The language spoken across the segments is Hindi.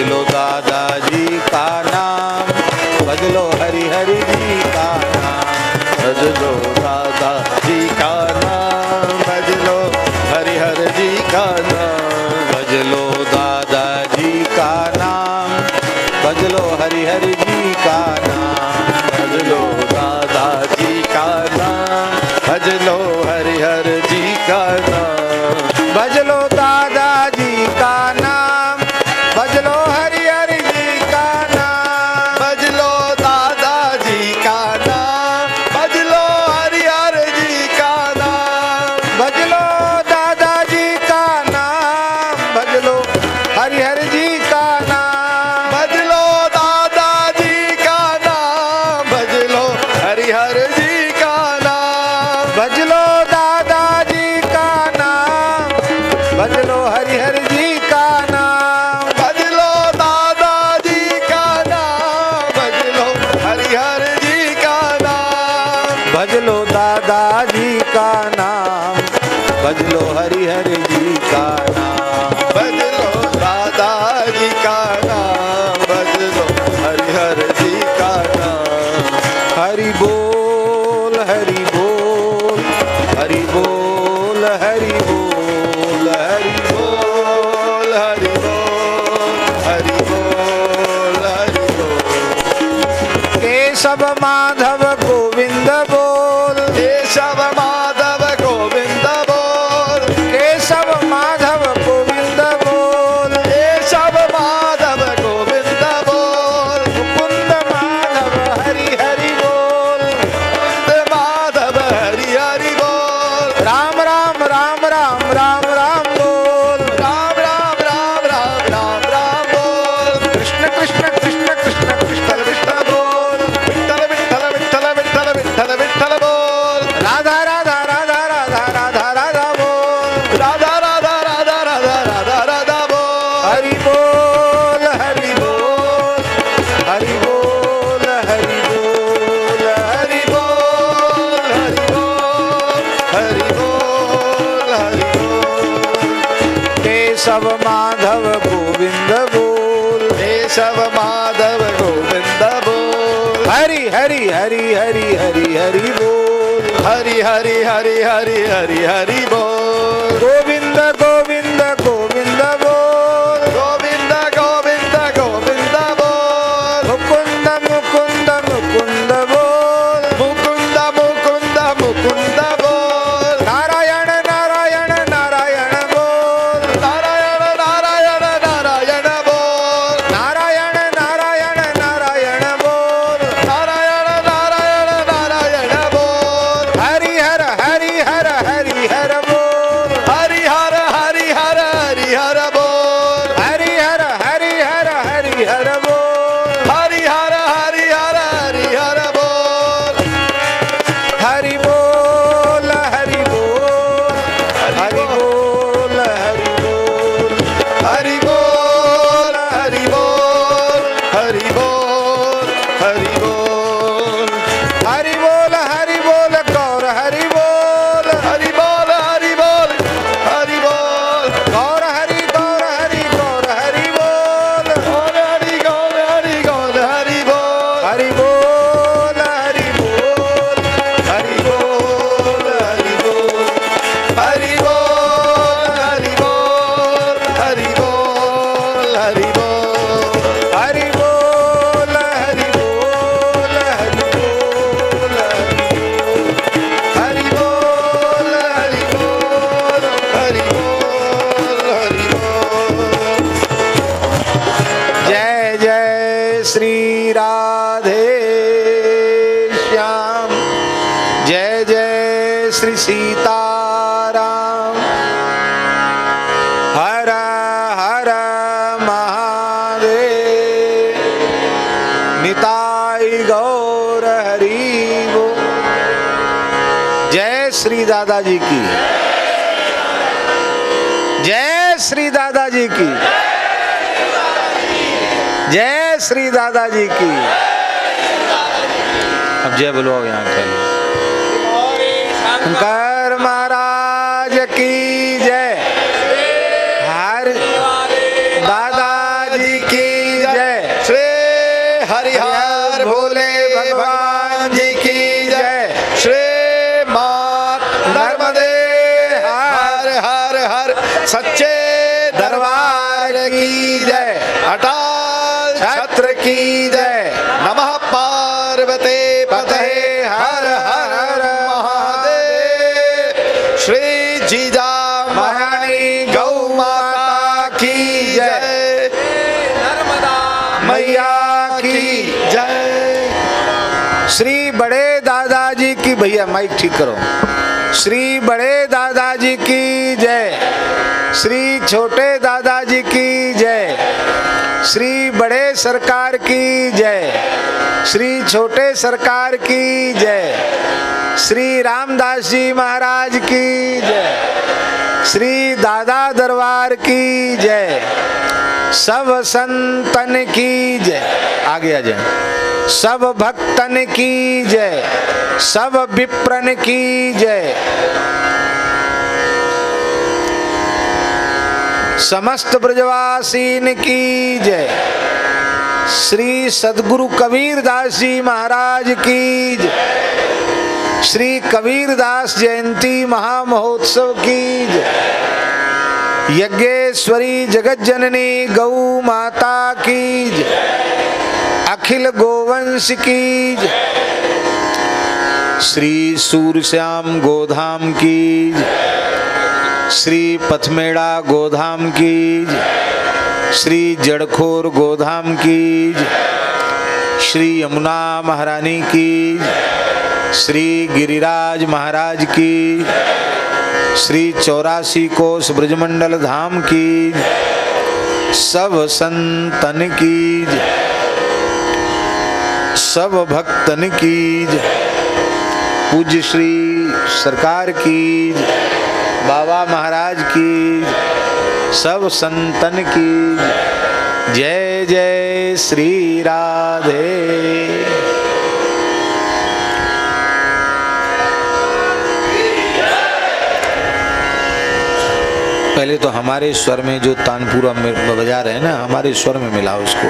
लो दादाजी का नाम, भज लो हरि हरि जी का नाम, भज लो दादाजी का नाम, भज लो हरि हरि जी का नाम, भज लो दादाजी का नाम, भज लो हरि हरि जी का नाम, भज लो दादाजी का नाम, भज लो हरि हरि जी का नाम, भज लो दादाजी का नाम, भज लो हरि हरि जी का नाम, भज लो दादाजी का नाम, भज लो हरि हरि जी का नाम, भज लो दादाजी का नाम, भज लो हरि हरि जी का नाम, भज लो दादाजी का नाम, भज लो हरि हरि जी का नाम, भज लो दादाजी का नाम, भज लो हरि हरि जी का नाम, भज लो दादाजी का नाम, भज लो हरि हरि जी का नाम, भज लो दादाजी का नाम, भज लो हरि हरि जी का नाम, भज लो दादाजी का नाम, भज लो हरि हरि जी का नाम। हरि बोल हरि बोल, हरि बोल हरि बोल, हरि बोल हरि बोल, हरि बोल हरि बोल। केशव माधव गोविंद बोल, केशव माधव गोविंद बोल, केशव माधव गोविंद बोल, केशव माधव गोविंद बोल, मुकुंद माधव हरि हरि बोल, मुकुंद माधव हरि हरि बोल, राम राम राम राम राम राम बोल, राम राम राम राम राम राम बोल, कृष्ण कृष्ण कृष्ण कृष्ण कृष्ण कृष्ण बोल, विठ्ठल विठ्ठल विठ्ठल विठ्ठल विठ्ठल विठ्ठल बोल, राधा राधा राधा राधा राधा राधा बोल, राधा राधा राधा राधा राधा राधा बोल, हरि बोल हरि बोल, हरि बोल हरि बोल, हरि बोल हरि बोल, हरि बोल हरि बोल। केशव माधव गोविंद बोल, केशव माधव गोविंद बोल, हरि हरि हरि हरि हरि हरि बोल, हरि हरि हरि हरि हरि हरि बोल, गोविंद गोविंद गोविंद बोल, गोविंद गोविंद गोविंद बोल, मुकुंद मुकुंद मुकुंद बोल, मुकुंद मुकुंद मुकुंद बोल, नारायण नारायण नारायण बोल, नारायण नारायण नारायण बोल, नारायण नारायण नारायण बोल, नारायण नारायण नारायण बोल, हरि हर हरि हर हरि हर बोल, हरि हर हरि हर हरि हर बोल, हरि हर हरि हर हरि हर बोल, हरि हर हरि हर हरि हर बोल, हरि बोल हरि बोल, हरि बोल हरि बोल, हरि बोल हरि बोल, हरि बोल हरि बोल, हरि बोल हरि बोल, गौर हरि बोल, हरि बोल हरि बोल, हरि बोल, गौर हरि गौर हरि गौर हरि बोल, गौर हरि गौर हरि गौर हरि बोल, हरि बोल हरि बोल, हरि बोल हरि बोल, हरि बोल हरि बोल, हरि बोल हरि बोल, हरि बोल हरि बोल, हरि बोल हरि बोल, हरि बोल हरि बोल, हरि बोल। जय जय श्री राधे श्याम, जय जय श्री सीताराम, हर हर महादेव, निताई गौर हरि बोल। जय श्री दादाजी की, जय श्री दादाजी की, जय श्री दादाजी की। अब जय बोलो यहाँ चलो। शंकर महाराज की जय, हर दादाजी की सच्चे दरबार की जय, अटल छत्र की जय। नमः पार्वते पतये हर हर महादेव। श्री जीजा महारानी गौ माता की जय, मैया की जय। श्री बड़े दादाजी की, भैया माइक ठीक करो। श्री बड़े दादाजी की जय, श्री छोटे दादाजी की जय, श्री बड़े सरकार की जय, श्री छोटे सरकार की जय, श्री रामदास जी महाराज की जय, श्री दादा दरबार की जय, सब संतन की जय। आगे आ जाए। सब भक्तन की जय, सब विप्रन की जय, समस्त ब्रजवासीन की जय, श्री सद्गुरु कबीरदास जी महाराज की जय, श्री कबीरदास जयंती महामहोत्सव की जय, यज्ञेश्वरी जगत जननी गौ माता की जय, अखिल गोवंश की जय, श्री सूरश्याम गोधाम की जय, श्री पथमेड़ा गोधाम की जय, श्री जड़खोर गोधाम की जय, श्री यमुना महारानी की जय, श्री गिरिराज महाराज की, श्री 84 कोस ब्रजमंडल धाम की, सब संतन की जय, सब भक्तन की जय, पूज्य श्री सरकार की जय, बाबा महाराज की, सब संतन की जय। जय श्री राधे। पहले तो हमारे स्वर में जो तानपुरा बजा रहे हैं ना, हमारे स्वर में मिलाओ उसको,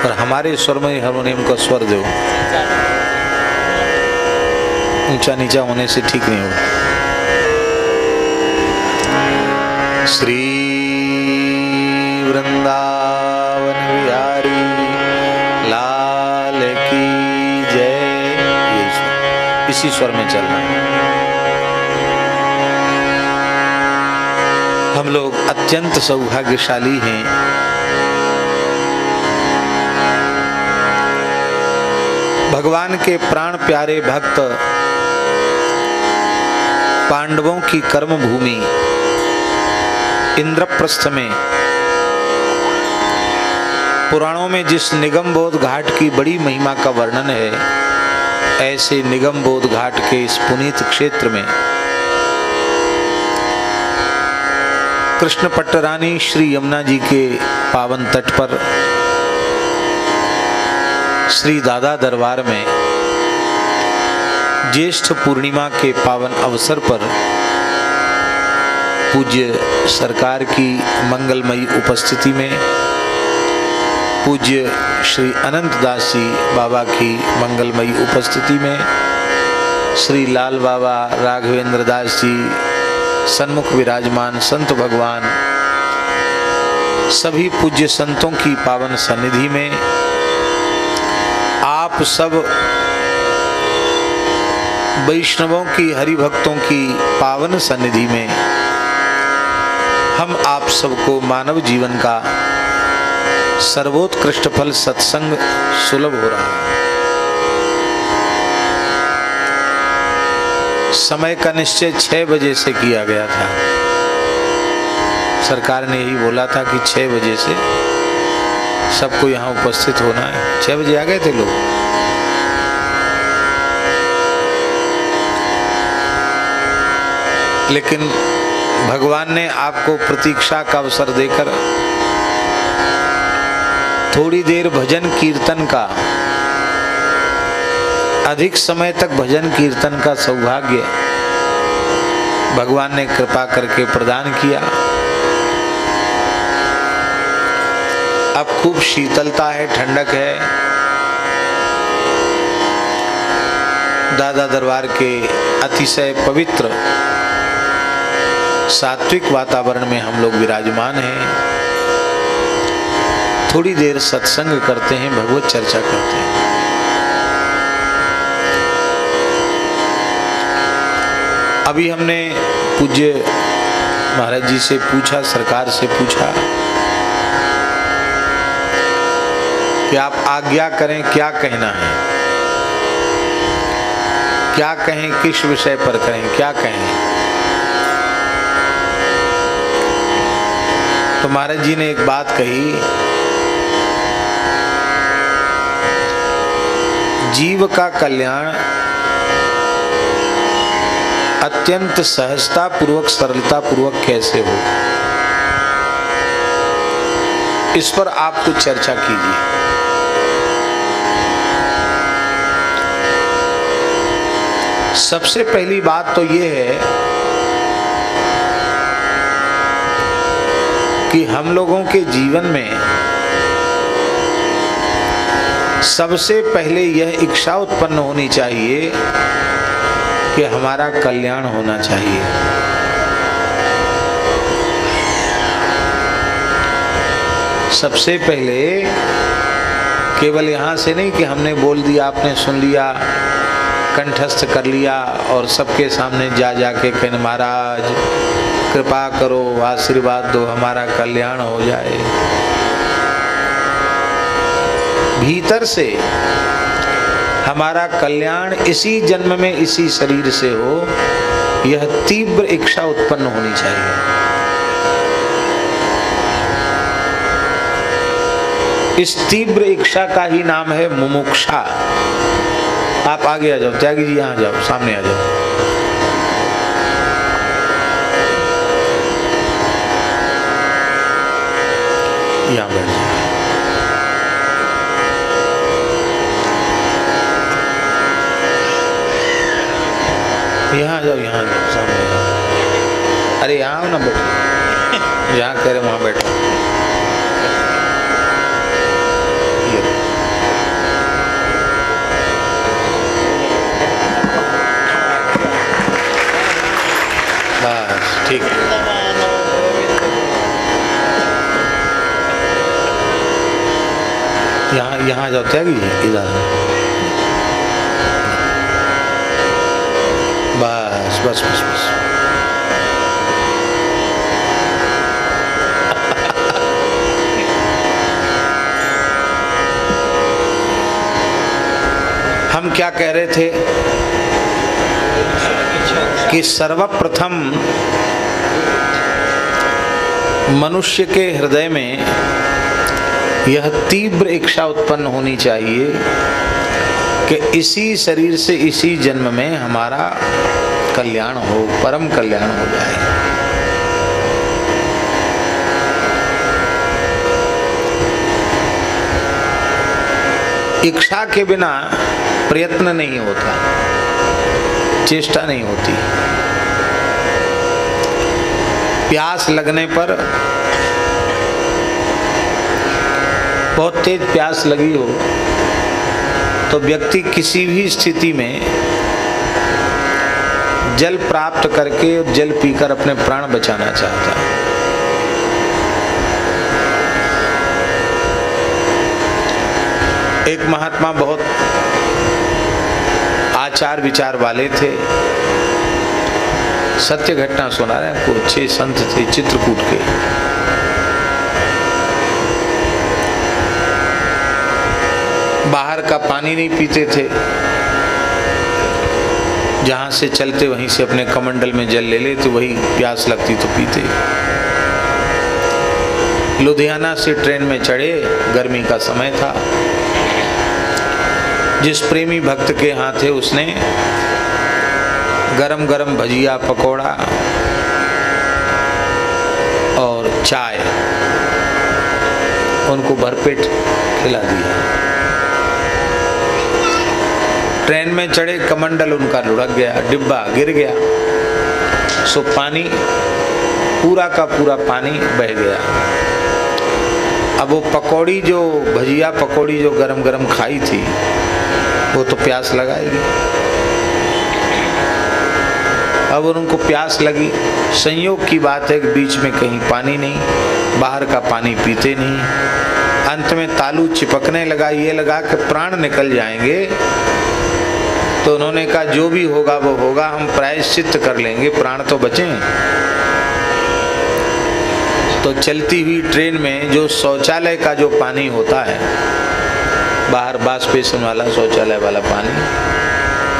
और हमारे स्वर में हारमोनियम का स्वर दो। ऊंचा नीचा होने से ठीक नहीं होगा। श्री वृंदावन बिहारी लाल की जय। इसी स्वर में चलना है। हम लोग अत्यंत सौभाग्यशाली हैं। भगवान के प्राण प्यारे भक्त पांडवों की कर्म भूमि इंद्रप्रस्थ में, पुराणों में जिस निगमबोध घाट की बड़ी महिमा का वर्णन है, ऐसे निगमबोध घाट के इस पुनीत क्षेत्र में कृष्ण पट्टरानी श्री यमुना जी के पावन तट पर श्री दादा दरबार में ज्येष्ठ पूर्णिमा के पावन अवसर पर पूज्य सरकार की मंगलमयी उपस्थिति में, पूज्य श्री अनंत दास जी बाबा की मंगलमयी उपस्थिति में, श्री लाल बाबा राघवेंद्र दास जी सन्मुख विराजमान संत भगवान, सभी पूज्य संतों की पावन सन्निधि में आप सब वैष्णवों की, हरि भक्तों की पावन सन्निधि में हम आप सबको मानव जीवन का सर्वोत्कृष्ट फल सत्संग सुलभ हो रहा है। समय का निश्चय 6 बजे से किया गया था। सरकार ने यही बोला था कि 6 बजे से सबको यहाँ उपस्थित होना है। 6 बजे आ गए थे लोग। लेकिन भगवान ने आपको प्रतीक्षा का अवसर देकर थोड़ी देर भजन कीर्तन का, अधिक समय तक भजन कीर्तन का सौभाग्य भगवान ने कृपा करके प्रदान किया। अब खूब शीतलता है, ठंडक है। दादा दरबार के अतिशय पवित्र सात्विक वातावरण में हम लोग विराजमान हैं। थोड़ी देर सत्संग करते हैं, भगवत चर्चा करते हैं। अभी हमने पूज्य महाराज जी से पूछा, सरकार से पूछा कि आप आज्ञा करें, क्या कहना है, क्या कहें, किस विषय पर करें, क्या कहें। तो महाराज जी ने एक बात कही, जीव का कल्याण अत्यंत सहजता पूर्वक, सरलता पूर्वक कैसे हो, इस पर आप कुछ चर्चा कीजिए। सबसे पहली बात तो ये है कि हम लोगों के जीवन में सबसे पहले यह इच्छा उत्पन्न होनी चाहिए कि हमारा कल्याण होना चाहिए। सबसे पहले केवल यहाँ से नहीं कि हमने बोल दिया, आपने सुन लिया, कंठस्थ कर लिया और सबके सामने जा जाके कहने महाराज कृपा करो, आशीर्वाद दो, हमारा कल्याण हो जाए। भीतर से हमारा कल्याण इसी जन्म में इसी शरीर से हो, यह तीव्र इच्छा उत्पन्न होनी चाहिए। इस तीव्र इच्छा का ही नाम है मुमुक्षा। आप आगे आ जाओ, त्यागी जी यहाँ जाओ, सामने आ जाओ। यहाँ बैठ जाओ। यहाँ आ जाओ, यहाँ आ जाओ, सामने जाओ। अरे यहाँ आओ ना, बैठो, जहाँ कह रहे वहाँ बैठो। बस ठीक है। यहाँ जाओ, त्यागी इधर। बस बस बस बस। हम क्या कह रहे थे कि सर्वप्रथम मनुष्य के हृदय में यह तीव्र इच्छा उत्पन्न होनी चाहिए कि इसी शरीर से इसी जन्म में हमारा कल्याण हो, परम कल्याण हो जाए। इच्छा के बिना प्रयत्न नहीं होता, चेष्टा नहीं होती। प्यास लगने पर, बहुत तेज प्यास लगी हो तो व्यक्ति किसी भी स्थिति में जल प्राप्त करके और जल पीकर अपने प्राण बचाना चाहता है। एक महात्मा बहुत आचार विचार वाले थे, सत्य घटना सुना रहे हैं। को 6 संत थे चित्रकूट के। बाहर का पानी नहीं पीते थे, जहां से चलते वहीं से अपने कमंडल में जल ले लेते, वही प्यास लगती तो पीते। लुधियाना से ट्रेन में चढ़े, गर्मी का समय था। जिस प्रेमी भक्त के यहाँ थे उसने गरम गरम भजिया, पकोड़ा और चाय उनको भरपेट खिला दिया। ट्रेन में चढ़े, कमंडल उनका लुढ़क गया, डिब्बा गिर गया, सो पानी पूरा का पूरा पानी बह गया। अब वो पकौड़ी जो भजिया पकौड़ी जो गरम गरम खाई थी वो तो प्यास लगाएगी। अब उनको प्यास लगी, संयोग की बात है कि बीच में कहीं पानी नहीं, बाहर का पानी पीते नहीं, अंत में तालू चिपकने लगा, ये लगा कि प्राण निकल जाएंगे। तो उन्होंने कहा जो भी होगा वो होगा, हम प्रायश्चित कर लेंगे, प्राण तो बचें। तो चलती हुई ट्रेन में जो शौचालय का जो पानी होता है, बाहर बाष्पेशन वाला शौचालय वाला पानी,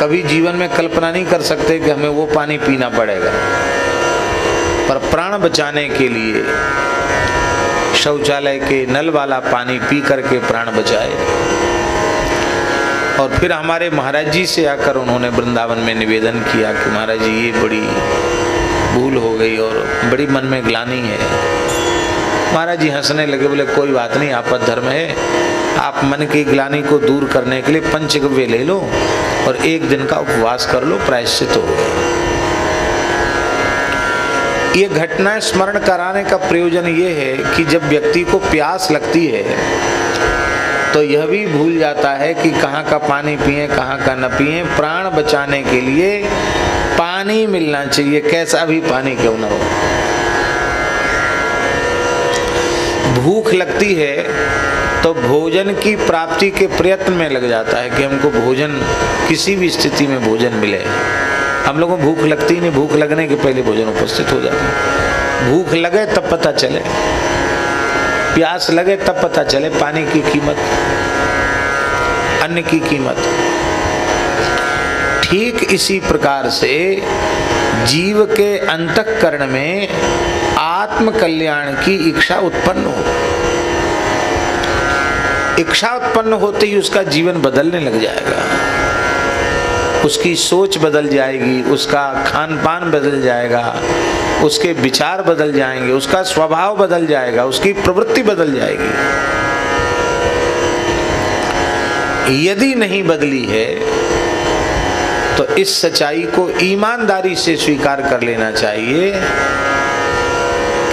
कभी जीवन में कल्पना नहीं कर सकते कि हमें वो पानी पीना पड़ेगा, पर प्राण बचाने के लिए शौचालय के नल वाला पानी पी करके प्राण बचाए। और फिर हमारे महाराज जी से आकर उन्होंने वृंदावन में निवेदन किया कि महाराज जी ये बड़ी भूल हो गई और बड़ी मन में ग्लानि है। महाराज जी हंसने लगे, बोले कोई बात नहीं, आपका धर्म है, आप मन की ग्लानि को दूर करने के लिए पंचगव्य ले लो और एक दिन का उपवास कर लो, प्रायश्चित हो गया। ये घटना स्मरण कराने का प्रयोजन ये है कि जब व्यक्ति को प्यास लगती है तो यह भी भूल जाता है कि कहाँ का पानी पिए कहाँ का न पिए। प्राण बचाने के लिए पानी मिलना चाहिए, कैसा भी पानी क्यों न हो। भूख लगती है तो भोजन की प्राप्ति के प्रयत्न में लग जाता है कि हमको भोजन, किसी भी स्थिति में भोजन मिले। हम लोगों को भूख लगती ही नहीं, भूख लगने के पहले भोजन उपस्थित हो जाता है। भूख लगे तब पता चले, प्यास लगे तब पता चले पानी की कीमत, अन्न की कीमत। ठीक इसी प्रकार से जीव के अंतःकरण में आत्म कल्याण की इच्छा उत्पन्न हो। इच्छा उत्पन्न होते ही उसका जीवन बदलने लग जाएगा, उसकी सोच बदल जाएगी, उसका खान पान बदल जाएगा, उसके विचार बदल जाएंगे, उसका स्वभाव बदल जाएगा, उसकी प्रवृत्ति बदल जाएगी। यदि नहीं बदली है तो इस सच्चाई को ईमानदारी से स्वीकार कर लेना चाहिए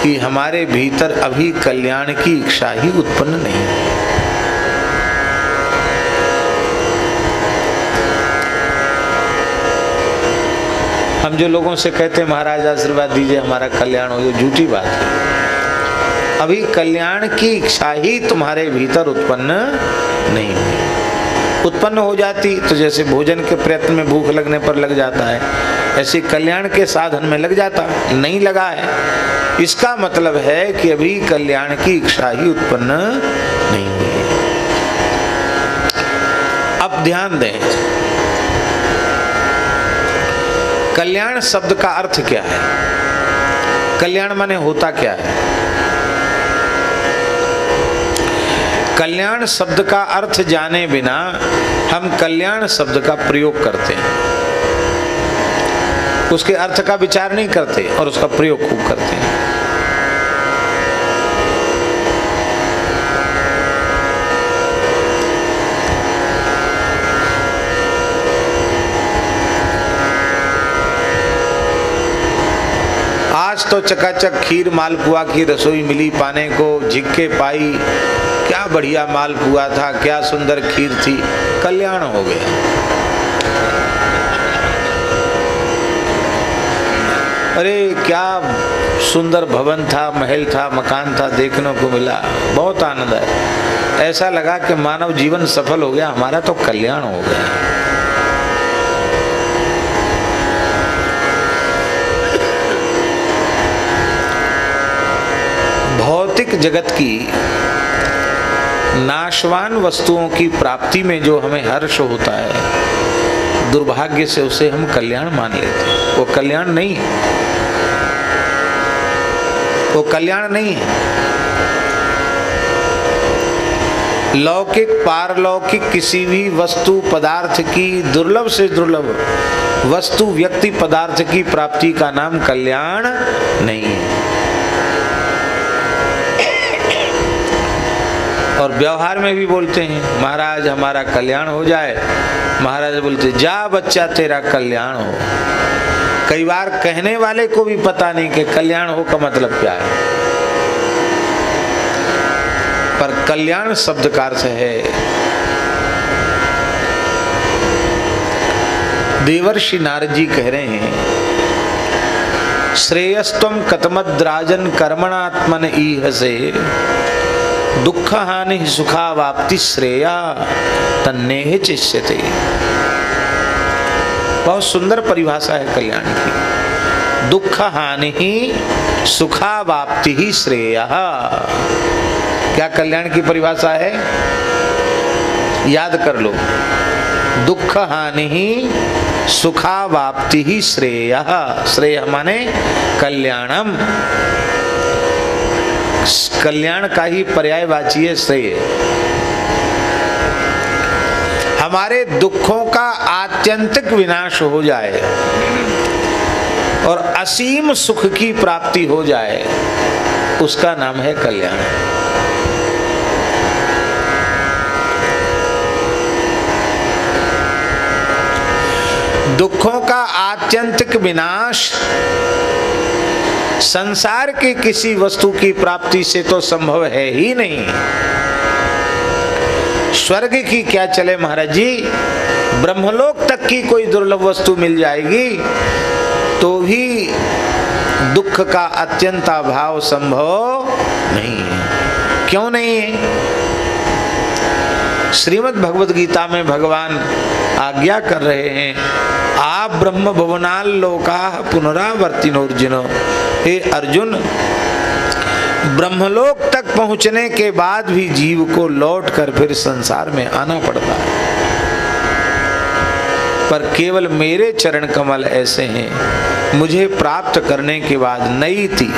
कि हमारे भीतर अभी कल्याण की इच्छा ही उत्पन्न नहीं है। हम जो लोगों से कहते हैं महाराज आशीर्वाद दीजिए हमारा कल्याण हो, ये झूठी बात है। अभी कल्याण की इच्छा ही तुम्हारे भीतर उत्पन्न नहीं हुई। उत्पन्न हो जाती तो जैसे भोजन के प्रयत्न में भूख लगने पर लग जाता है, ऐसे कल्याण के साधन में लग जाता, नहीं लगा है। इसका मतलब है कि अभी कल्याण की इच्छा ही उत्पन्न नहीं हुई है। अब ध्यान दें, कल्याण शब्द का अर्थ क्या है? कल्याण माने होता क्या है? कल्याण शब्द का अर्थ जाने बिना हम कल्याण शब्द का प्रयोग करते हैं, उसके अर्थ का विचार नहीं करते और उसका प्रयोग खूब करते हैं। आज तो चकाचक खीर मालपुआ की रसोई मिली पाने को, झिक्के पाई, क्या बढ़िया मालपुआ था, क्या सुंदर खीर थी, कल्याण हो गया। अरे क्या सुंदर भवन था, महल था, मकान था, देखने को मिला, बहुत आनंद है। ऐसा लगा कि मानव जीवन सफल हो गया, हमारा तो कल्याण हो गया। भौतिक जगत की नाशवान वस्तुओं की प्राप्ति में जो हमें हर्ष होता है, दुर्भाग्य से उसे हम कल्याण मान लेते हैं। वो कल्याण नहीं है, वो कल्याण नहीं है। लौकिक पारलौकिक किसी भी वस्तु पदार्थ की, दुर्लभ से दुर्लभ वस्तु व्यक्ति पदार्थ की प्राप्ति का नाम कल्याण नहीं है। और व्यवहार में भी बोलते हैं महाराज हमारा कल्याण हो जाए, महाराज बोलते जा बच्चा तेरा कल्याण हो। कई बार कहने वाले को भी पता नहीं कि कल्याण हो का मतलब क्या है, पर कल्याण शब्द का अर्थ है देवर्षि नारद जी कह रहे हैं श्रेयस्त्वं कतमद्राजन कर्मणात्मन ईहसे दुख हानि सुखावाप्ति श्रेया तन्नेह चिष्यते। बहुत सुंदर परिभाषा है कल्याण की। दुख हानि ही सुखावाप्ति ही श्रेय। क्या कल्याण की परिभाषा है? याद कर लो। दुख हानि ही सुखावाप्ति ही श्रेय। श्रेय माने कल्याणम, कल्याण का ही पर्यायवाची है श्रेय। हमारे दुखों का आत्यंतिक विनाश हो जाए और असीम सुख की प्राप्ति हो जाए, उसका नाम है कल्याण। दुखों का आत्यंतिक विनाश संसार की किसी वस्तु की प्राप्ति से तो संभव है ही नहीं। स्वर्ग की क्या चले महाराज जी, ब्रह्मलोक तक की कोई दुर्लभ वस्तु मिल जाएगी तो भी दुख का अत्यंत अभाव संभव नहीं है। क्यों नहीं है? श्रीमद् भगवद गीता में भगवान आज्ञा कर रहे हैं, आप ब्रह्म भुवनाल लोका पुनरावर्तिनोर्जुन। हे अर्जुन, ब्रह्मलोक तक पहुंचने के बाद भी जीव को लौट कर फिर संसार में आना पड़ता है, पर केवल मेरे चरण कमल ऐसे हैं, मुझे प्राप्त करने के बाद नईति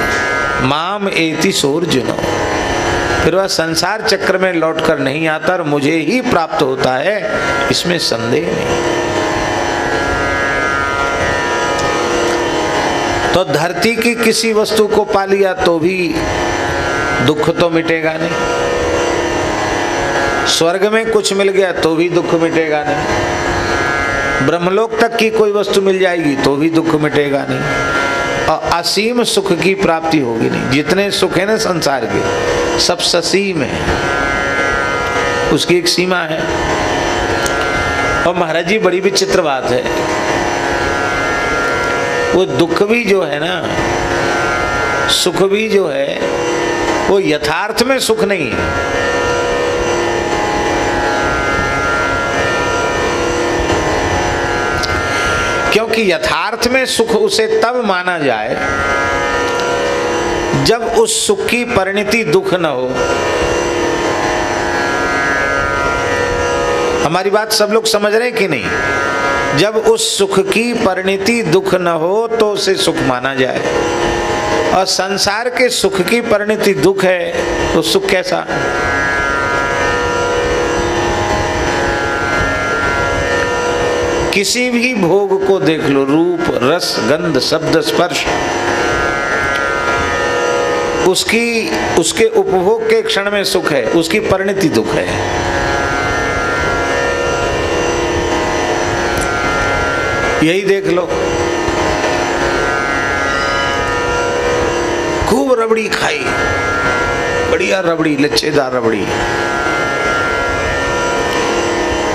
माम एति सोर्जुनो, फिर वह संसार चक्र में लौटकर नहीं आता और मुझे ही प्राप्त होता है, इसमें संदेह नहीं। तो धरती की किसी वस्तु को पा लिया तो भी दुख तो मिटेगा नहीं, स्वर्ग में कुछ मिल गया तो भी दुख मिटेगा नहीं, ब्रह्मलोक तक की कोई वस्तु मिल जाएगी तो भी दुख मिटेगा नहीं, और असीम सुख की प्राप्ति होगी नहीं। जितने सुख है ना संसार के, सब ससीम है, उसकी एक सीमा है। और महाराज जी बड़ी विचित्र बात है, वो दुख भी जो है ना, सुख भी जो है, वो यथार्थ में सुख नहीं है। क्योंकि यथार्थ में सुख उसे तब माना जाए जब उस सुख की परिणति दुख न हो। हमारी बात सब लोग समझ रहे हैं कि नहीं? जब उस सुख की परिणति दुख न हो तो उसे सुख माना जाए, और संसार के सुख की परिणति दुख है तो सुख कैसा? किसी भी भोग को देख लो, रूप रस गंध शब्द स्पर्श, उसके उपभोग के क्षण में सुख है, उसकी परिणति दुख है। यही देख लो, खूब रबड़ी खाई, बढ़िया रबड़ी, लच्छेदार रबड़ी,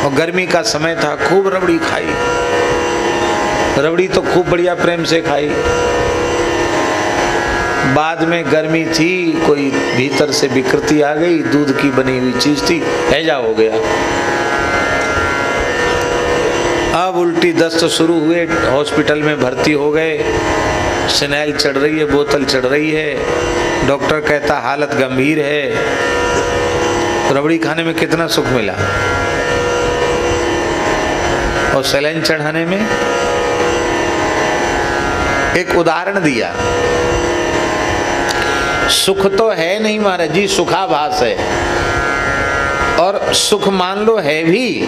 और गर्मी का समय था, खूब रबड़ी खाई, रबड़ी तो खूब बढ़िया प्रेम से खाई। बाद में गर्मी थी, कोई भीतर से विकृति आ गई, दूध की बनी हुई चीज थी, हैजा हो गया। अब उल्टी दस्त शुरू हुए, हॉस्पिटल में भर्ती हो गए, फिनाइल चढ़ रही है, बोतल चढ़ रही है, डॉक्टर कहता हालत गंभीर है। रबड़ी खाने में कितना सुख मिला, और सलाइन चढ़ाने में। एक उदाहरण दिया, सुख तो है नहीं महाराज जी, सुखाभास है, और सुख मान लो है भी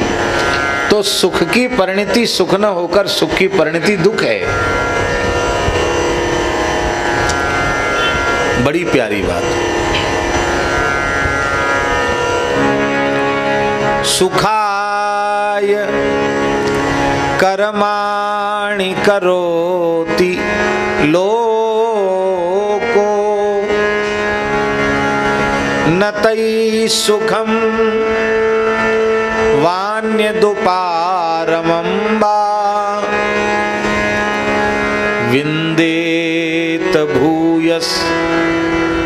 तो सुख की परिणति सुख न होकर सुख की परिणति दुख है। बड़ी प्यारी बात। सुखाय कर्माणि करोति लोको न तै सुखम वान्यदुपारमं वा विंदेहि यस्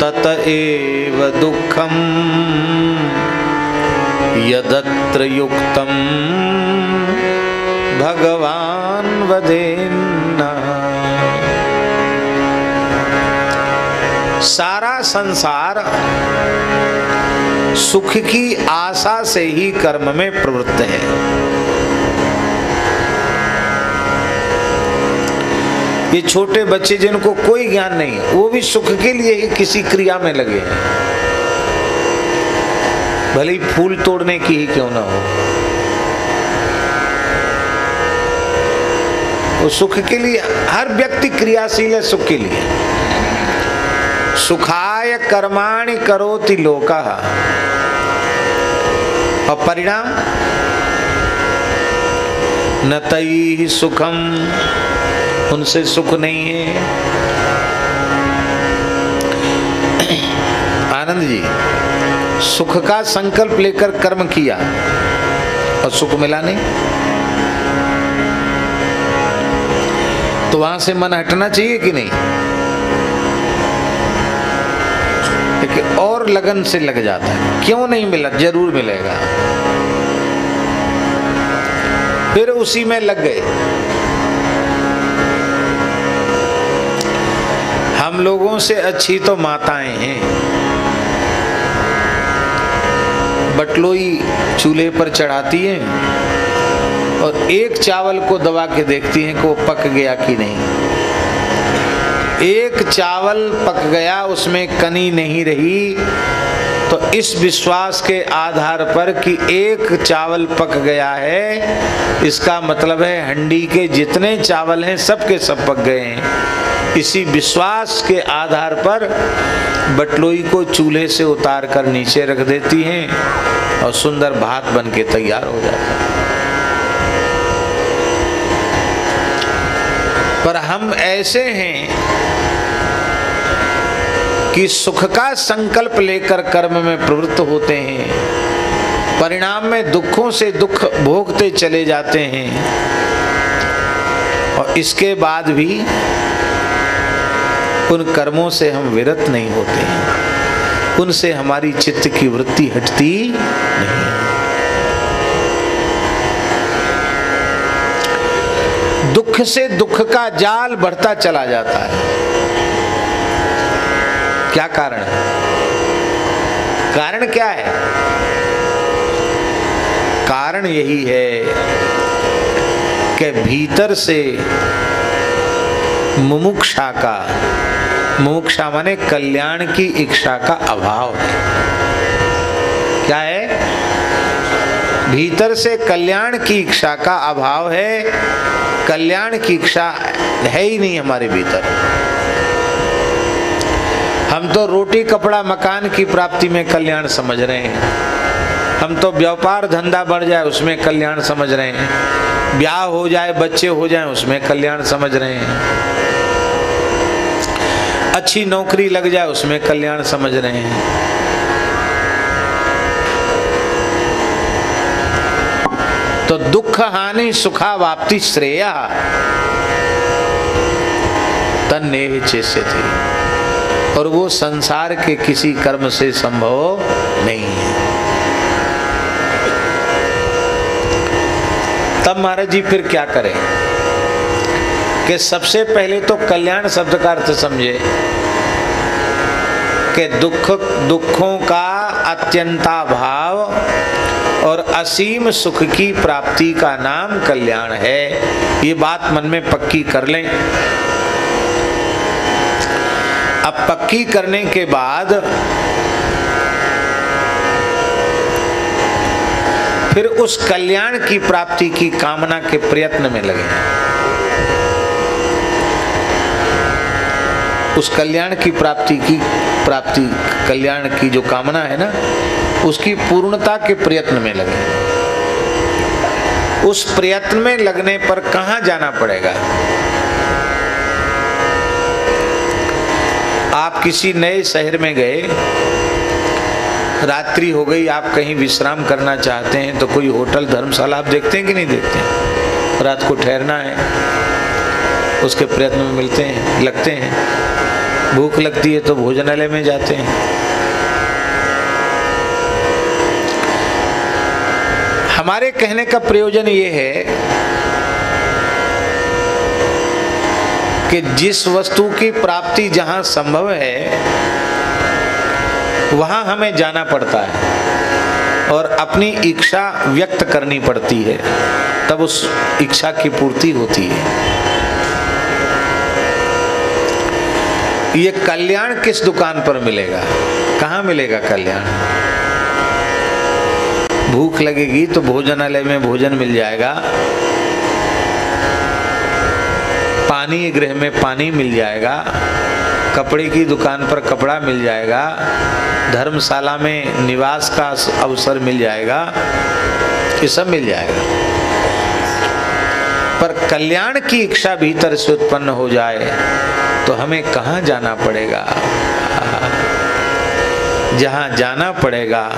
तत एव दुःखम यदत्र युक्तम भगवान वदेन्ना। सारा संसार सुख की आशा से ही कर्म में प्रवृत्त है। ये छोटे बच्चे जिनको कोई ज्ञान नहीं, वो भी सुख के लिए ही किसी क्रिया में लगे हैं, भले ही फूल तोड़ने की ही क्यों ना हो। वो सुख के लिए, हर व्यक्ति क्रियाशील है सुख के लिए। सुखाय कर्माणि करोति लोकः, और परिणाम न तैहि सुखम, उनसे सुख नहीं है। आनंद जी, सुख का संकल्प लेकर कर्म किया और सुख मिला नहीं, तो वहां से मन हटना चाहिए कि नहीं? लेकिन और लगन से लग जाता है, क्यों नहीं मिला, जरूर मिलेगा, फिर उसी में लग गए। हम लोगों से अच्छी तो माताएं हैं, बटलोई चूल्हे पर चढ़ाती हैं और एक चावल को दबा के देखती हैं कि वो पक गया कि नहीं। एक चावल पक गया, उसमें कनी नहीं रही, तो इस विश्वास के आधार पर कि एक चावल पक गया है, इसका मतलब है हंडी के जितने चावल हैं सब के सब पक गए हैं। इसी विश्वास के आधार पर बटलोई को चूल्हे से उतार कर नीचे रख देती हैं और सुंदर भात बन के तैयार हो जाता है। पर हम ऐसे हैं कि सुख का संकल्प लेकर कर्म में प्रवृत्त होते हैं, परिणाम में दुखों से दुख भोगते चले जाते हैं, और इसके बाद भी उन कर्मों से हम विरत नहीं होते हैं, उनसे हमारी चित्त की वृत्ति हटती नहीं। दुख से दुख का जाल बढ़ता चला जाता है। क्या कारण है? कारण क्या है? कारण यही है कि भीतर से मुमुक्षा का, मुमुक्षा माने कल्याण की इच्छा का अभाव है। क्या है? भीतर से कल्याण की इच्छा का अभाव है। कल्याण की इच्छा है ही नहीं हमारे भीतर। हम तो रोटी कपड़ा मकान की प्राप्ति में कल्याण समझ रहे हैं, हम तो व्यापार धंधा बढ़ जाए उसमें कल्याण समझ रहे हैं, ब्याह हो जाए बच्चे हो जाए उसमें कल्याण समझ रहे हैं, अच्छी नौकरी लग जाए उसमें कल्याण समझ रहे हैं। तो दुख हानि सुखा वाप्ति श्रेया तन्नेह चेष्यति, और वो संसार के किसी कर्म से संभव नहीं है। तब महाराज जी फिर क्या करें कि सबसे पहले तो कल्याण शब्द का अर्थ समझे कि दुखों का अत्यंताभाव और असीम सुख की प्राप्ति का नाम कल्याण है। ये बात मन में पक्की कर लें। अब पक्की करने के बाद फिर उस कल्याण की प्राप्ति की कामना के प्रयत्न में लगे। उस कल्याण की प्राप्ति कल्याण की जो कामना है ना, उसकी पूर्णता के प्रयत्न में लगे। उस प्रयत्न में लगने पर कहां जाना पड़ेगा? आप किसी नए शहर में गए, रात्रि हो गई, आप कहीं विश्राम करना चाहते हैं तो कोई होटल धर्मशाला आप देखते हैं कि नहीं देखते हैं? रात को ठहरना है, उसके प्रयत्न में मिलते हैं, लगते हैं। भूख लगती है तो भोजनालय में जाते हैं। हमारे कहने का प्रयोजन ये है कि जिस वस्तु की प्राप्ति जहां संभव है वहां हमें जाना पड़ता है और अपनी इच्छा व्यक्त करनी पड़ती है, तब उस इच्छा की पूर्ति होती है। ये कल्याण किस दुकान पर मिलेगा? कहाँ मिलेगा कल्याण? भूख लगेगी तो भोजनालय में भोजन मिल जाएगा, पानी गृह में पानी मिल जाएगा, कपड़े की दुकान पर कपड़ा मिल जाएगा, धर्मशाला में निवास का अवसर मिल जाएगा, ये सब मिल जाएगा। पर कल्याण की इच्छा भीतर से उत्पन्न हो जाए तो हमें कहाँ जाना पड़ेगा? जहाँ जाना पड़ेगा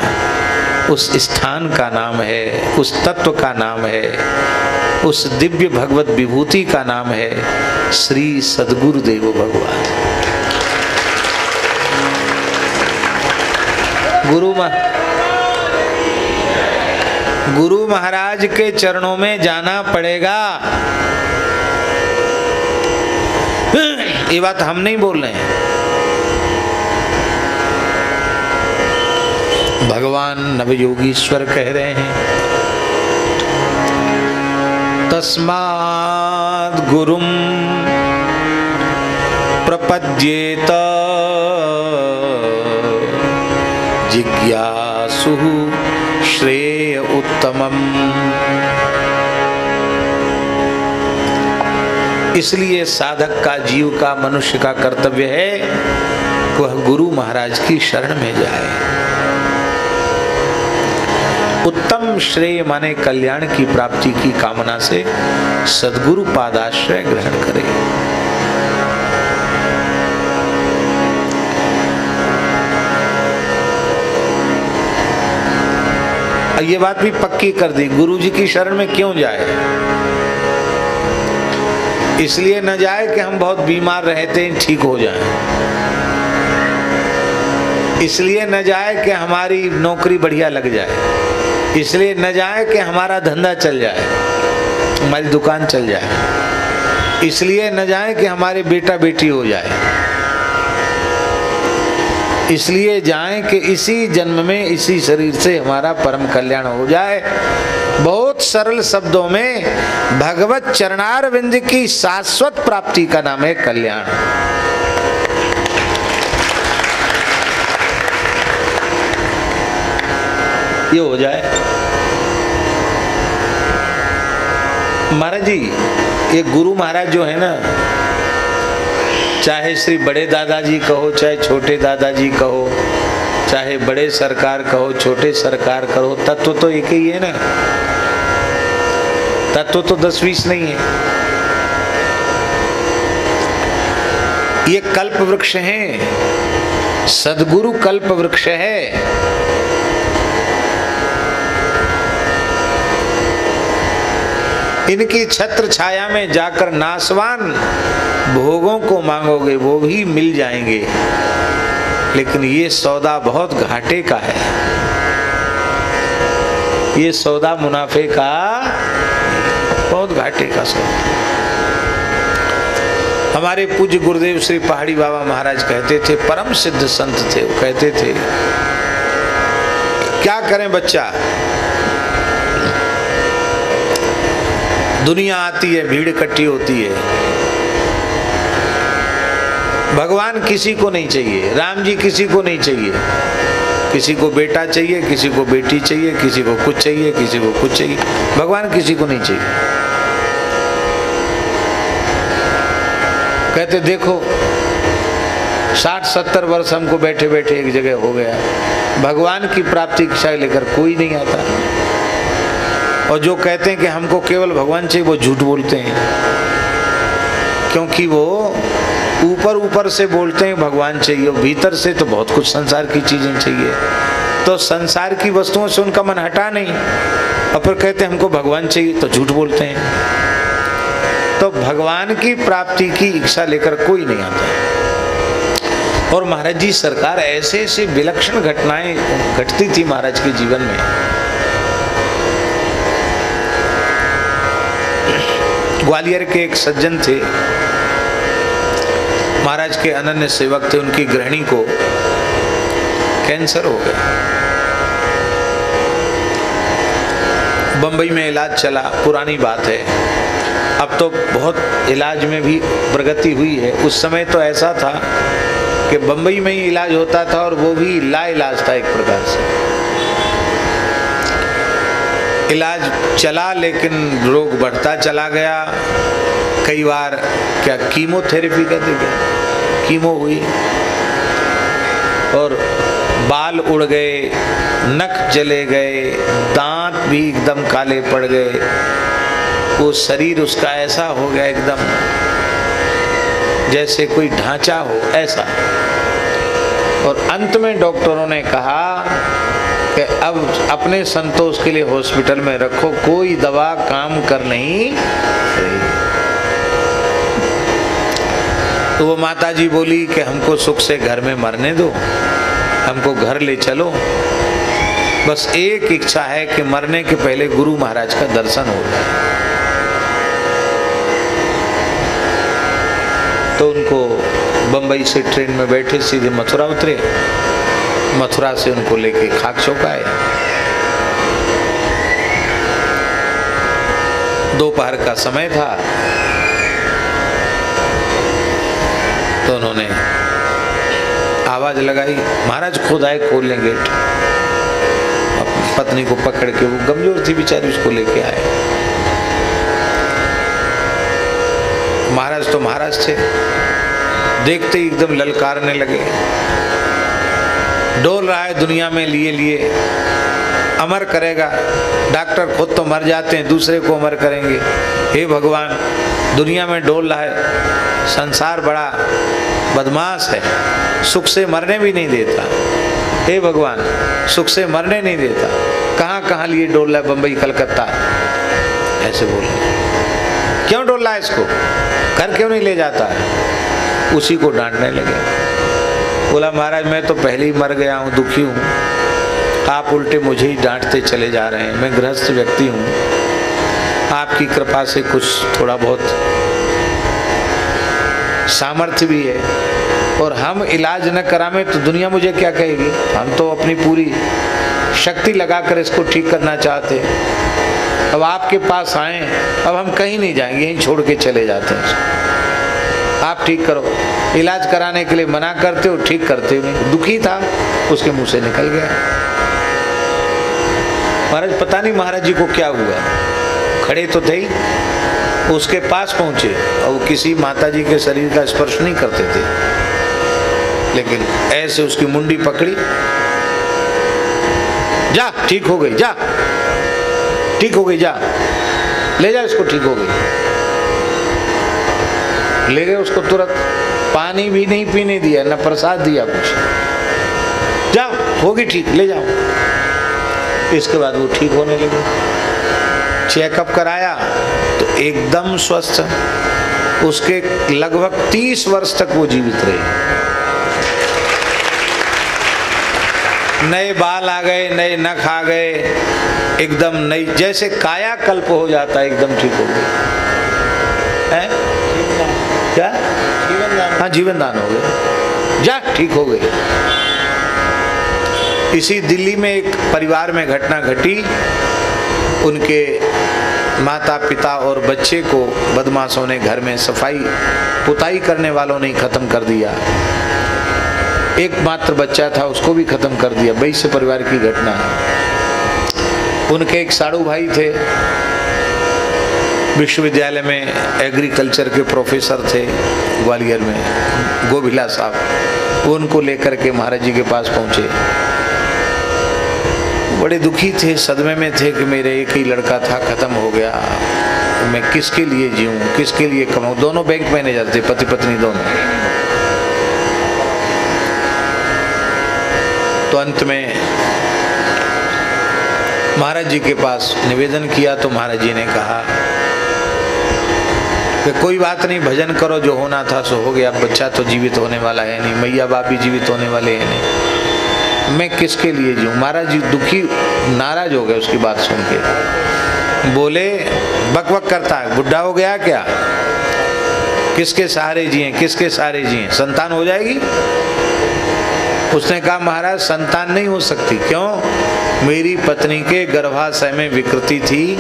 उस स्थान का नाम है, उस तत्व का नाम है, उस दिव्य भगवत विभूति का नाम है श्री सद्गुरुदेव भगवान। गुरु महाराज के चरणों में जाना पड़ेगा। ये बात हम नहीं बोल रहे हैं, भगवान नवयोगीश्वर कह रहे हैं। तस्माद् गुरुं प्रपद्येत जिज्ञासु श्रेय उत्तमम्। इसलिए साधक का, जीव का, मनुष्य का कर्तव्य है वह गुरु महाराज की शरण में जाए। उत्तम श्रेय माने कल्याण की प्राप्ति की कामना से सद्गुरु पादाश्रय ग्रहण करे। ये बात भी पक्की कर दी, गुरु जी की शरण में क्यों जाए? इसलिए न जाए कि हम बहुत बीमार रहते हैं ठीक हो जाएं, इसलिए न जाए कि हमारी नौकरी बढ़िया लग जाए, इसलिए न जाए कि हमारा धंधा चल जाए, हमारी दुकान चल जाए, इसलिए न जाए कि हमारे बेटा बेटी हो जाए, इसलिए जाएं कि इसी जन्म में इसी शरीर से हमारा परम कल्याण हो जाए। बहुत सरल शब्दों में भगवत चरणारविंद की शाश्वत प्राप्ति का नाम है कल्याण। ये हो जाए। महाराज जी, ये गुरु महाराज जो है ना, चाहे श्री बड़े दादाजी कहो, चाहे छोटे दादाजी कहो, चाहे बड़े सरकार कहो, छोटे सरकार कहो, तत्व तो एक ही है ना। तत्व तो 10-20 नहीं है। ये कल्प वृक्ष हैं, सद्गुरु कल्प वृक्ष है। इनकी छत्र छाया में जाकर नासवान भोगों को मांगोगे वो भी मिल जाएंगे, लेकिन ये सौदा बहुत घाटे का है। ये सौदा मुनाफे का, बहुत घाटे का सौदा। हमारे पूज्य गुरुदेव श्री पहाड़ी बाबा महाराज कहते थे, परम सिद्ध संत थे, वो कहते थे क्या करें बच्चा, दुनिया आती है, भीड़ इकट्ठी होती है, भगवान किसी को नहीं चाहिए, राम जी किसी को नहीं चाहिए, किसी को बेटा चाहिए, किसी को बेटी चाहिए, किसी को कुछ चाहिए, किसी को कुछ चाहिए, भगवान किसी को नहीं चाहिए। कहते देखो 60-70 वर्ष हमको बैठे बैठे एक जगह हो गया, भगवान की प्राप्ति की इच्छा लेकर कोई नहीं आता, और जो कहते हैं कि हमको केवल भगवान चाहिए वो झूठ बोलते हैं, क्योंकि वो ऊपर ऊपर से बोलते हैं भगवान चाहिए, भीतर से तो बहुत कुछ संसार की चीजें चाहिए। तो संसार की वस्तुओं से उनका मन हटा नहीं, और फिर कहते हैं हमको भगवान चाहिए, तो झूठ बोलते हैं। तो भगवान की प्राप्ति की इच्छा लेकर कोई नहीं आता। और महाराज जी सरकार ऐसे ऐसे विलक्षण घटनाएं घटती थी महाराज के जीवन में। ग्वालियर के एक सज्जन थे, महाराज के अनन्य सेवक थे, उनकी गृहिणी को कैंसर हो गया। बंबई में इलाज चला, पुरानी बात है, अब तो बहुत इलाज में भी प्रगति हुई है। उस समय तो ऐसा था कि बंबई में ही इलाज होता था और वो भी लाइलाज था एक प्रकार से। इलाज चला लेकिन रोग बढ़ता चला गया। कई बार क्या कीमोथेरेपी कहते क्या, कीमो हुई और बाल उड़ गए, नख जले गए, दांत भी एकदम काले पड़ गए, वो शरीर उसका ऐसा हो गया एकदम जैसे कोई ढांचा हो ऐसा। और अंत में डॉक्टरों ने कहा कि अब अपने संतोष के लिए हॉस्पिटल में रखो, कोई दवा काम कर नहीं रही। तो वो माता जी बोली कि हमको सुख से घर में मरने दो, हमको घर ले चलो, बस एक इच्छा है कि मरने के पहले गुरु महाराज का दर्शन हो जाए। तो उनको बंबई से ट्रेन में बैठे सीधे मथुरा उतरे, मथुरा से उनको लेके खाक चौक आए। दोपहर का समय था तो उन्होंने आवाज लगाई, महाराज खुद आए खोल लें गेट। अपनी पत्नी को पकड़ के, वो कमजोर थी बेचारी, उसको लेके आए। महाराज तो महाराज थे, देखते ही एकदम ललकारने लगे, डोल रहा है दुनिया में लिए लिए, अमर करेगा। डॉक्टर खुद तो मर जाते हैं, दूसरे को अमर करेंगे। हे भगवान, दुनिया में डोल रहा है, संसार बड़ा बदमाश है, सुख से मरने भी नहीं देता। हे भगवान, सुख से मरने नहीं देता, कहाँ कहाँ लिए डोल रहा है, बंबई कलकत्ता, ऐसे बोले। क्यों डोल रहा है इसको, घर क्यों नहीं ले जाता है? उसी को डांटने लगे। बोला महाराज मैं तो पहले ही मर गया हूँ, दुखी हूँ, आप उल्टे मुझे ही डांटते चले जा रहे हैं। मैं गृहस्थ व्यक्ति हूँ, आपकी कृपा से कुछ थोड़ा बहुत सामर्थ्य भी है, और हम इलाज न करावें तो दुनिया मुझे क्या कहेगी। हम तो अपनी पूरी शक्ति लगाकर इसको ठीक करना चाहते हैं। अब आपके पास आए, अब हम कहीं नहीं जाएंगे, यहीं छोड़ के चले जाते हैं। आप ठीक करो। इलाज कराने के लिए मना करते हो, ठीक करते हो नहीं। दुखी था, उसके मुंह से निकल गया। महाराज पता नहीं महाराज जी को क्या हुआ, खड़े तो थे ही, उसके पास पहुंचे और वो किसी माता जी के शरीर का स्पर्श नहीं करते थे, लेकिन ऐसे उसकी मुंडी पकड़ी, जा ठीक हो गई, जा ठीक हो गई, जा ले जा इसको, ठीक हो गई। ले गए उसको, तुरंत पानी भी नहीं पीने दिया, न प्रसाद दिया कुछ, जाओ होगी ठीक, ले जाओ। इसके बाद वो ठीक होने लगे। चेकअप कराया तो एकदम स्वस्थ, उसके लगभग 30 वर्ष तक वो जीवित रहे। नए बाल आ गए, नए नख आ गए, एकदम नई, जैसे कायाकल्प हो जाता है, एकदम ठीक हो गए। क्या जीवन दान? हाँ जीवन दान हो गए, जा ठीक हो गए। इसी दिल्ली में एक परिवार में घटना घटी, उनके माता पिता और बच्चे को बदमाशों ने घर में सफाई पुताई करने वालों ने खत्म कर दिया। एकमात्र बच्चा था, उसको भी खत्म कर दिया। वैश्य परिवार की घटना है। उनके एक साड़ू भाई थे, विश्वविद्यालय में एग्रीकल्चर के प्रोफेसर थे ग्वालियर में, गोभिला साहब। वो उनको लेकर के महाराज जी के पास पहुंचे। बड़े दुखी थे, सदमे में थे कि मेरे एक ही लड़का था, खत्म हो गया, मैं किसके लिए जीऊं, किसके लिए कमाऊं। दोनों बैंक मैनेजर थे, पति पत्नी दोनों। तो अंत में महाराज जी के पास निवेदन किया तो महाराज जी ने कहा कि कोई बात नहीं, भजन करो, जो होना था सो हो गया, बच्चा तो जीवित होने वाला है नहीं, मैया बाप भी जीवित होने वाले हैं नहीं, मैं किसके लिए जीऊँ। महाराज जी दुखी नाराज हो गए उसकी बात सुन के। बोले बक बक करता है, बुढ़ा हो गया क्या, किसके सहारे जिए, किसके सहारे जिए, संतान हो जाएगी। उसने कहा महाराज संतान नहीं हो सकती। क्यों? मेरी पत्नी के गर्भाशय में विकृति थी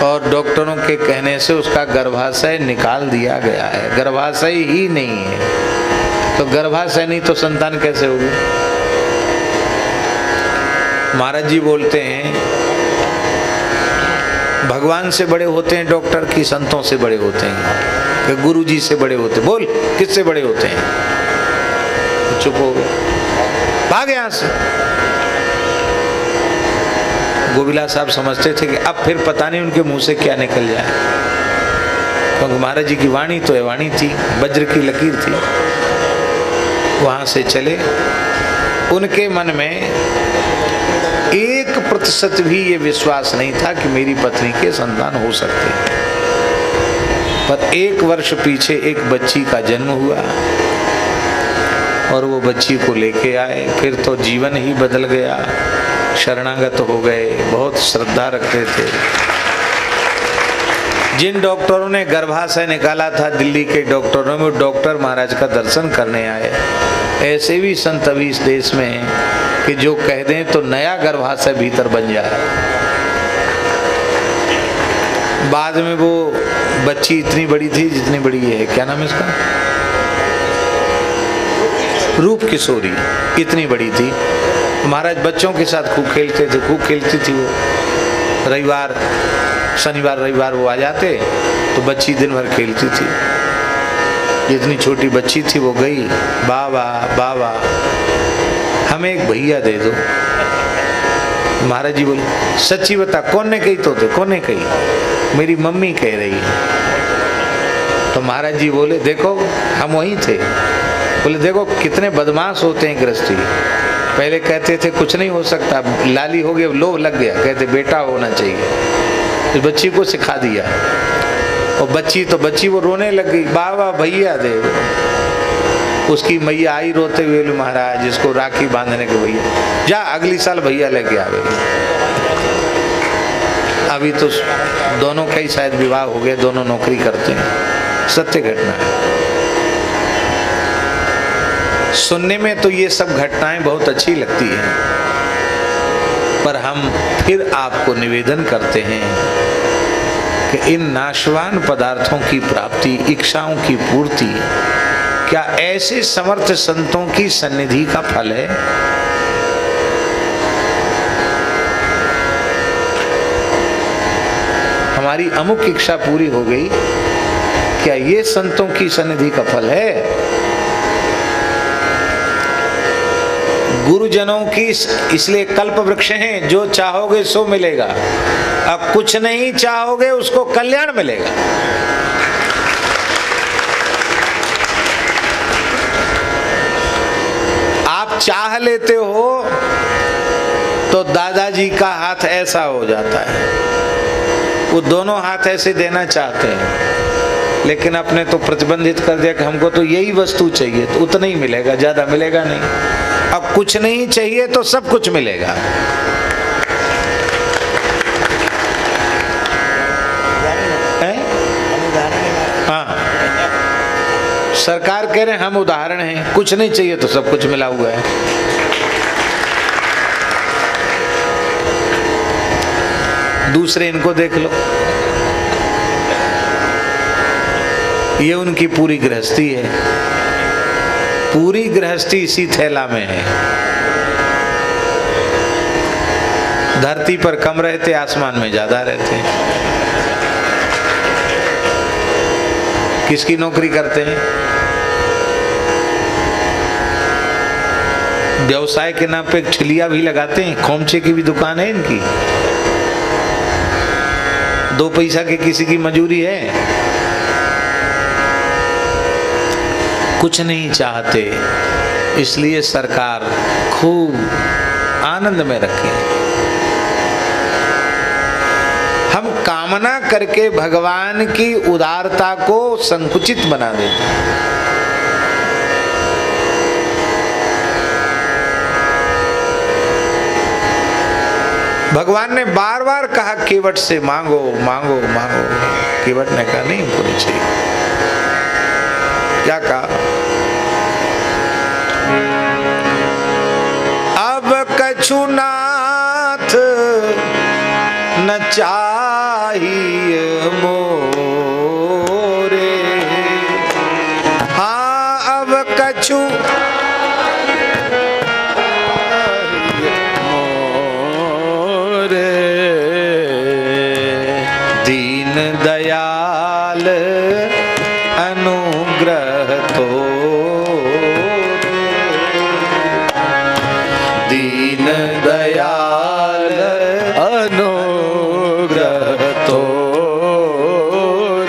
और डॉक्टरों के कहने से उसका गर्भाशय निकाल दिया गया है, गर्भाशय ही नहीं है। तो गर्भाशय नहीं तो संतान कैसे होगी। महाराज जी बोलते हैं भगवान से बड़े होते हैं डॉक्टर की संतों से बड़े होते हैं, कि गुरु जी से बड़े होते। बोल किससे बड़े होते हैं? चुप हो गए, भाग यहां से। गोविला साहब समझते थे कि अब फिर पता नहीं उनके मुंह से क्या निकल जाए, क्योंकि महाराज जी की वाणी तो है, वाणी थी, वज्र की लकीर थी। वहां से चले, उनके मन में 1% भी ये विश्वास नहीं था कि मेरी पत्नी के संतान हो सकते हैं। पर 1 वर्ष पीछे एक बच्ची का जन्म हुआ और वो बच्ची को लेके आए, फिर तो जीवन ही बदल गया। शरणागत हो गए, बहुत श्रद्धा रखते थे। जिन डॉक्टरों ने गर्भाशय निकाला था दिल्ली के डॉक्टरों में, डॉक्टर महाराज का दर्शन करने आए। ऐसे भी संत अभी इस देश में हैं कि जो कह दें तो नया गर्भाशय भीतर बन जाए। बाद में वो बच्ची इतनी बड़ी थी जितनी बड़ी है, क्या नाम है इसका, रूप किशोरी, इतनी बड़ी थी। महाराज बच्चों के साथ खूब खेलते थे, खूब खेलती थी वो। रविवार शनिवार रविवार वो आ जाते तो बच्ची दिन भर खेलती थी। जितनी छोटी बच्ची थी वो गई, बाबा बाबा हमें एक भैया दे दो। महाराज जी बोले सच्ची बता कौन ने कही? तो कौन ने कही? मेरी मम्मी कह रही है। तो महाराज जी बोले देखो हम वहीं थे। बोले देखो कितने बदमाश होते हैं गृहस्थी। पहले कहते थे कुछ नहीं हो सकता, लाली हो गया, लोभ लग गया, कहते बेटा होना चाहिए। इस बच्ची को सिखा दिया और बच्ची वो रोने लग गई, बाबा भैया दे। उसकी मैया आई रोते हुए, महाराज इसको राखी बांधने के भैया जा, अगली साल भैया लेके आवे। अभी तो दोनों का ही शायद विवाह हो गया, दोनों नौकरी करते हैं। सत्य घटना है। सुनने में तो ये सब घटनाएं बहुत अच्छी लगती हैं, पर हम फिर आपको निवेदन करते हैं कि इन नाशवान पदार्थों की प्राप्ति, इच्छाओं की पूर्ति क्या ऐसे समर्थ संतों की सन्निधि का फल है? हमारी अमुक इच्छा पूरी हो गई, क्या ये संतों की सन्निधि का फल है? गुरुजनों की इसलिए कल्प वृक्ष हैं, जो चाहोगे सो मिलेगा। अब कुछ नहीं चाहोगे उसको कल्याण मिलेगा। आप चाह लेते हो तो दादाजी का हाथ ऐसा हो जाता है, वो दोनों हाथ ऐसे देना चाहते हैं, लेकिन अपने तो प्रतिबंधित कर दिया कि हमको तो यही वस्तु चाहिए, तो उतना ही मिलेगा, ज्यादा मिलेगा नहीं। अब कुछ नहीं चाहिए तो सब कुछ मिलेगा। हाँ, सरकार कह रहे हैं हम उदाहरण हैं, कुछ नहीं चाहिए तो सब कुछ मिला हुआ है। दूसरे इनको देख लो, ये उनकी पूरी गृहस्थी है, पूरी गृहस्थी इसी थैला में है। धरती पर कम रहते, आसमान में ज्यादा रहते। किसकी नौकरी करते हैं? व्यवसाय के नाम पे ठिलिया भी लगाते हैं, खोमचे की भी दुकान है इनकी। 2 पैसा की किसी की मजूरी है। कुछ नहीं चाहते, इसलिए सरकार खूब आनंद में रखे। हम काम कामना करके भगवान की उदारता को संकुचित बना देते हैं। भगवान ने बार बार कहा केवट से मांगो मांगो मांगो, केवट ने कहा नहीं हमको नहीं चाहिए। क्या कहा? अब कछु नाथ न चाहिए मोरे, हाँ अब कछु दयाल अनुग्रह तो, दीन दयाल अनुग्रह तो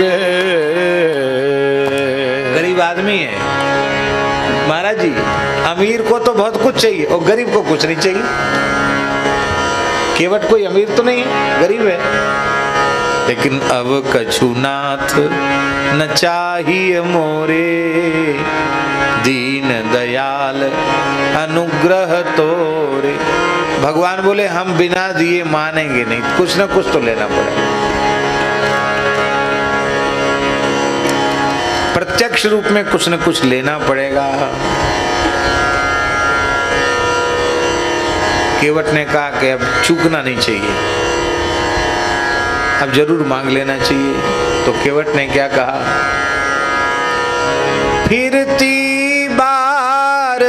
रे। गरीब आदमी है महाराज जी, अमीर को तो बहुत कुछ चाहिए और गरीब को कुछ नहीं चाहिए। केवट कोई अमीर तो नहीं है, गरीब है, लेकिन अब कछु नाथ न चाहिए मोरे, दीन दयाल अनुग्रह तोरे। भगवान बोले हम बिना दिए मानेंगे नहीं, कुछ न कुछ तो लेना पड़ेगा। प्रत्यक्ष रूप में कुछ न कुछ लेना पड़ेगा। केवट ने कहा कि अब चूकना नहीं चाहिए, अब जरूर मांग लेना चाहिए। तो केवट ने क्या कहा? फिरती बार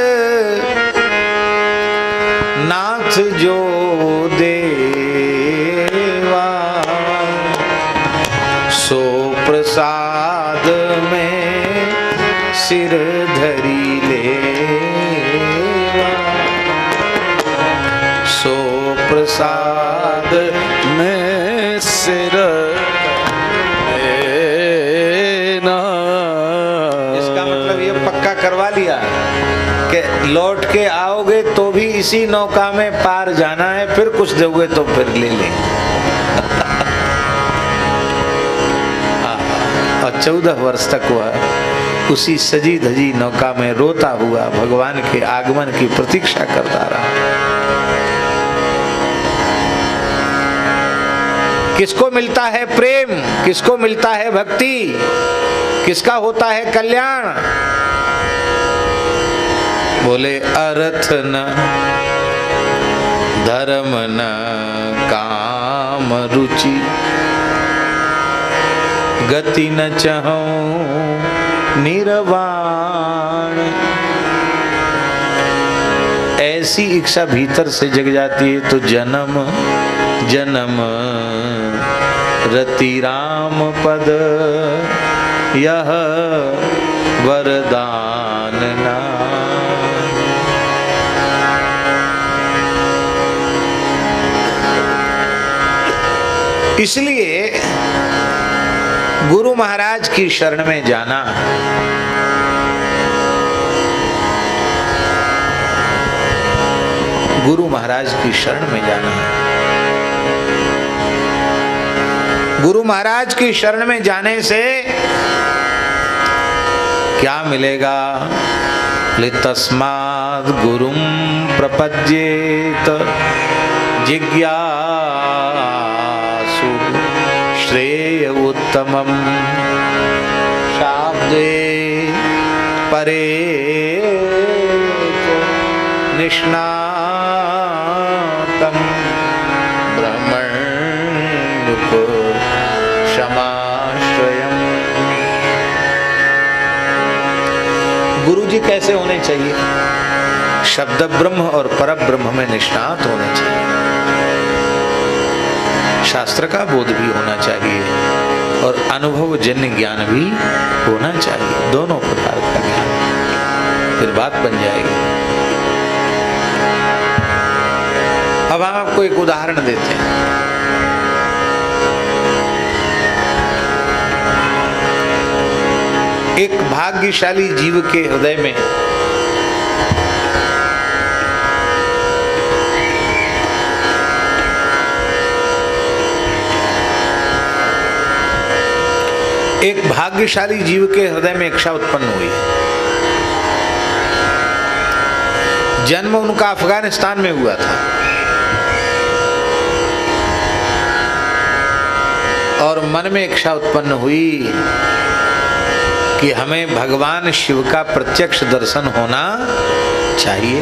नाथ जो देवा, सो प्रसाद में सिर धरी लेवा, सो प्रसाद में सिर लेना। इसका मतलब ये पक्का करवा लिया कि लौट के आओगे तो भी इसी नौका में पार जाना है, फिर कुछ दोगे तो फिर ले लें। और 14 वर्ष तक वह उसी सजी धजी नौका में रोता हुआ भगवान के आगमन की प्रतीक्षा करता रहा। किसको मिलता है प्रेम, किसको मिलता है भक्ति, किसका होता है कल्याण? बोले अर्थ न धर्म न काम रुचि, गति न चाहूं निर्वाण। ऐसी इच्छा भीतर से जग जाती है तो जन्म जन्म रति राम पद यह वरदान ना। इसलिए गुरु महाराज की शरण में जाना गुरु महाराज की शरण में जाना है। गुरु महाराज की शरण में जाने से क्या मिलेगा? तस्माद् गुरुं प्रपद्येत जिज्ञासु श्रेय उत्तमं शाब्दे परे निष्णातं ब्रह्मण्युप क्षमाश्रयम्। गुरु जी कैसे होने चाहिए? शब्द ब्रह्म और पर ब्रह्म में निष्णात होने चाहिए। शास्त्र का बोध भी होना चाहिए और अनुभव जन्य ज्ञान भी होना चाहिए, दोनों प्रकार का ज्ञान, फिर बात बन जाएगी। अब हम आपको एक उदाहरण देते हैं। एक भाग्यशाली जीव के हृदय में एक भाग्यशाली जीव के हृदय में इच्छा उत्पन्न हुई। जन्म उनका अफगानिस्तान में हुआ था और मन में इच्छा उत्पन्न हुई कि हमें भगवान शिव का प्रत्यक्ष दर्शन होना चाहिए।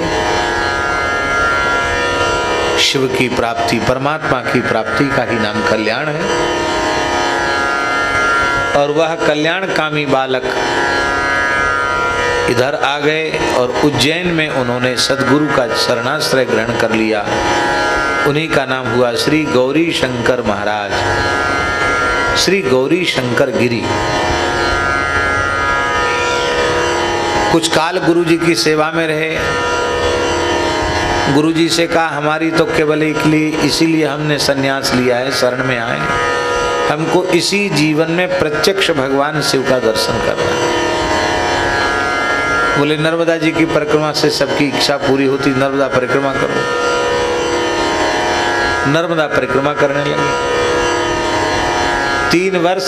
शिव की प्राप्ति, परमात्मा की प्राप्ति का ही नाम कल्याण है। और वह कल्याण कामी बालक इधर आ गए और उज्जैन में उन्होंने सदगुरु का शरणाश्रय ग्रहण कर लिया। उन्हीं का नाम हुआ श्री गौरी शंकर महाराज, श्री गौरी शंकर गिरी। कुछ काल गुरु जी की सेवा में रहे। गुरु जी से कहा हमारी तो केवल इसीलिए हमने सन्यास लिया है, शरण में आए, हमको इसी जीवन में प्रत्यक्ष भगवान शिव का दर्शन करना है। बोले नर्मदा जी की परिक्रमा से सबकी इच्छा पूरी होती, नर्मदा परिक्रमा करो। नर्मदा परिक्रमा करने लगे। 3 वर्ष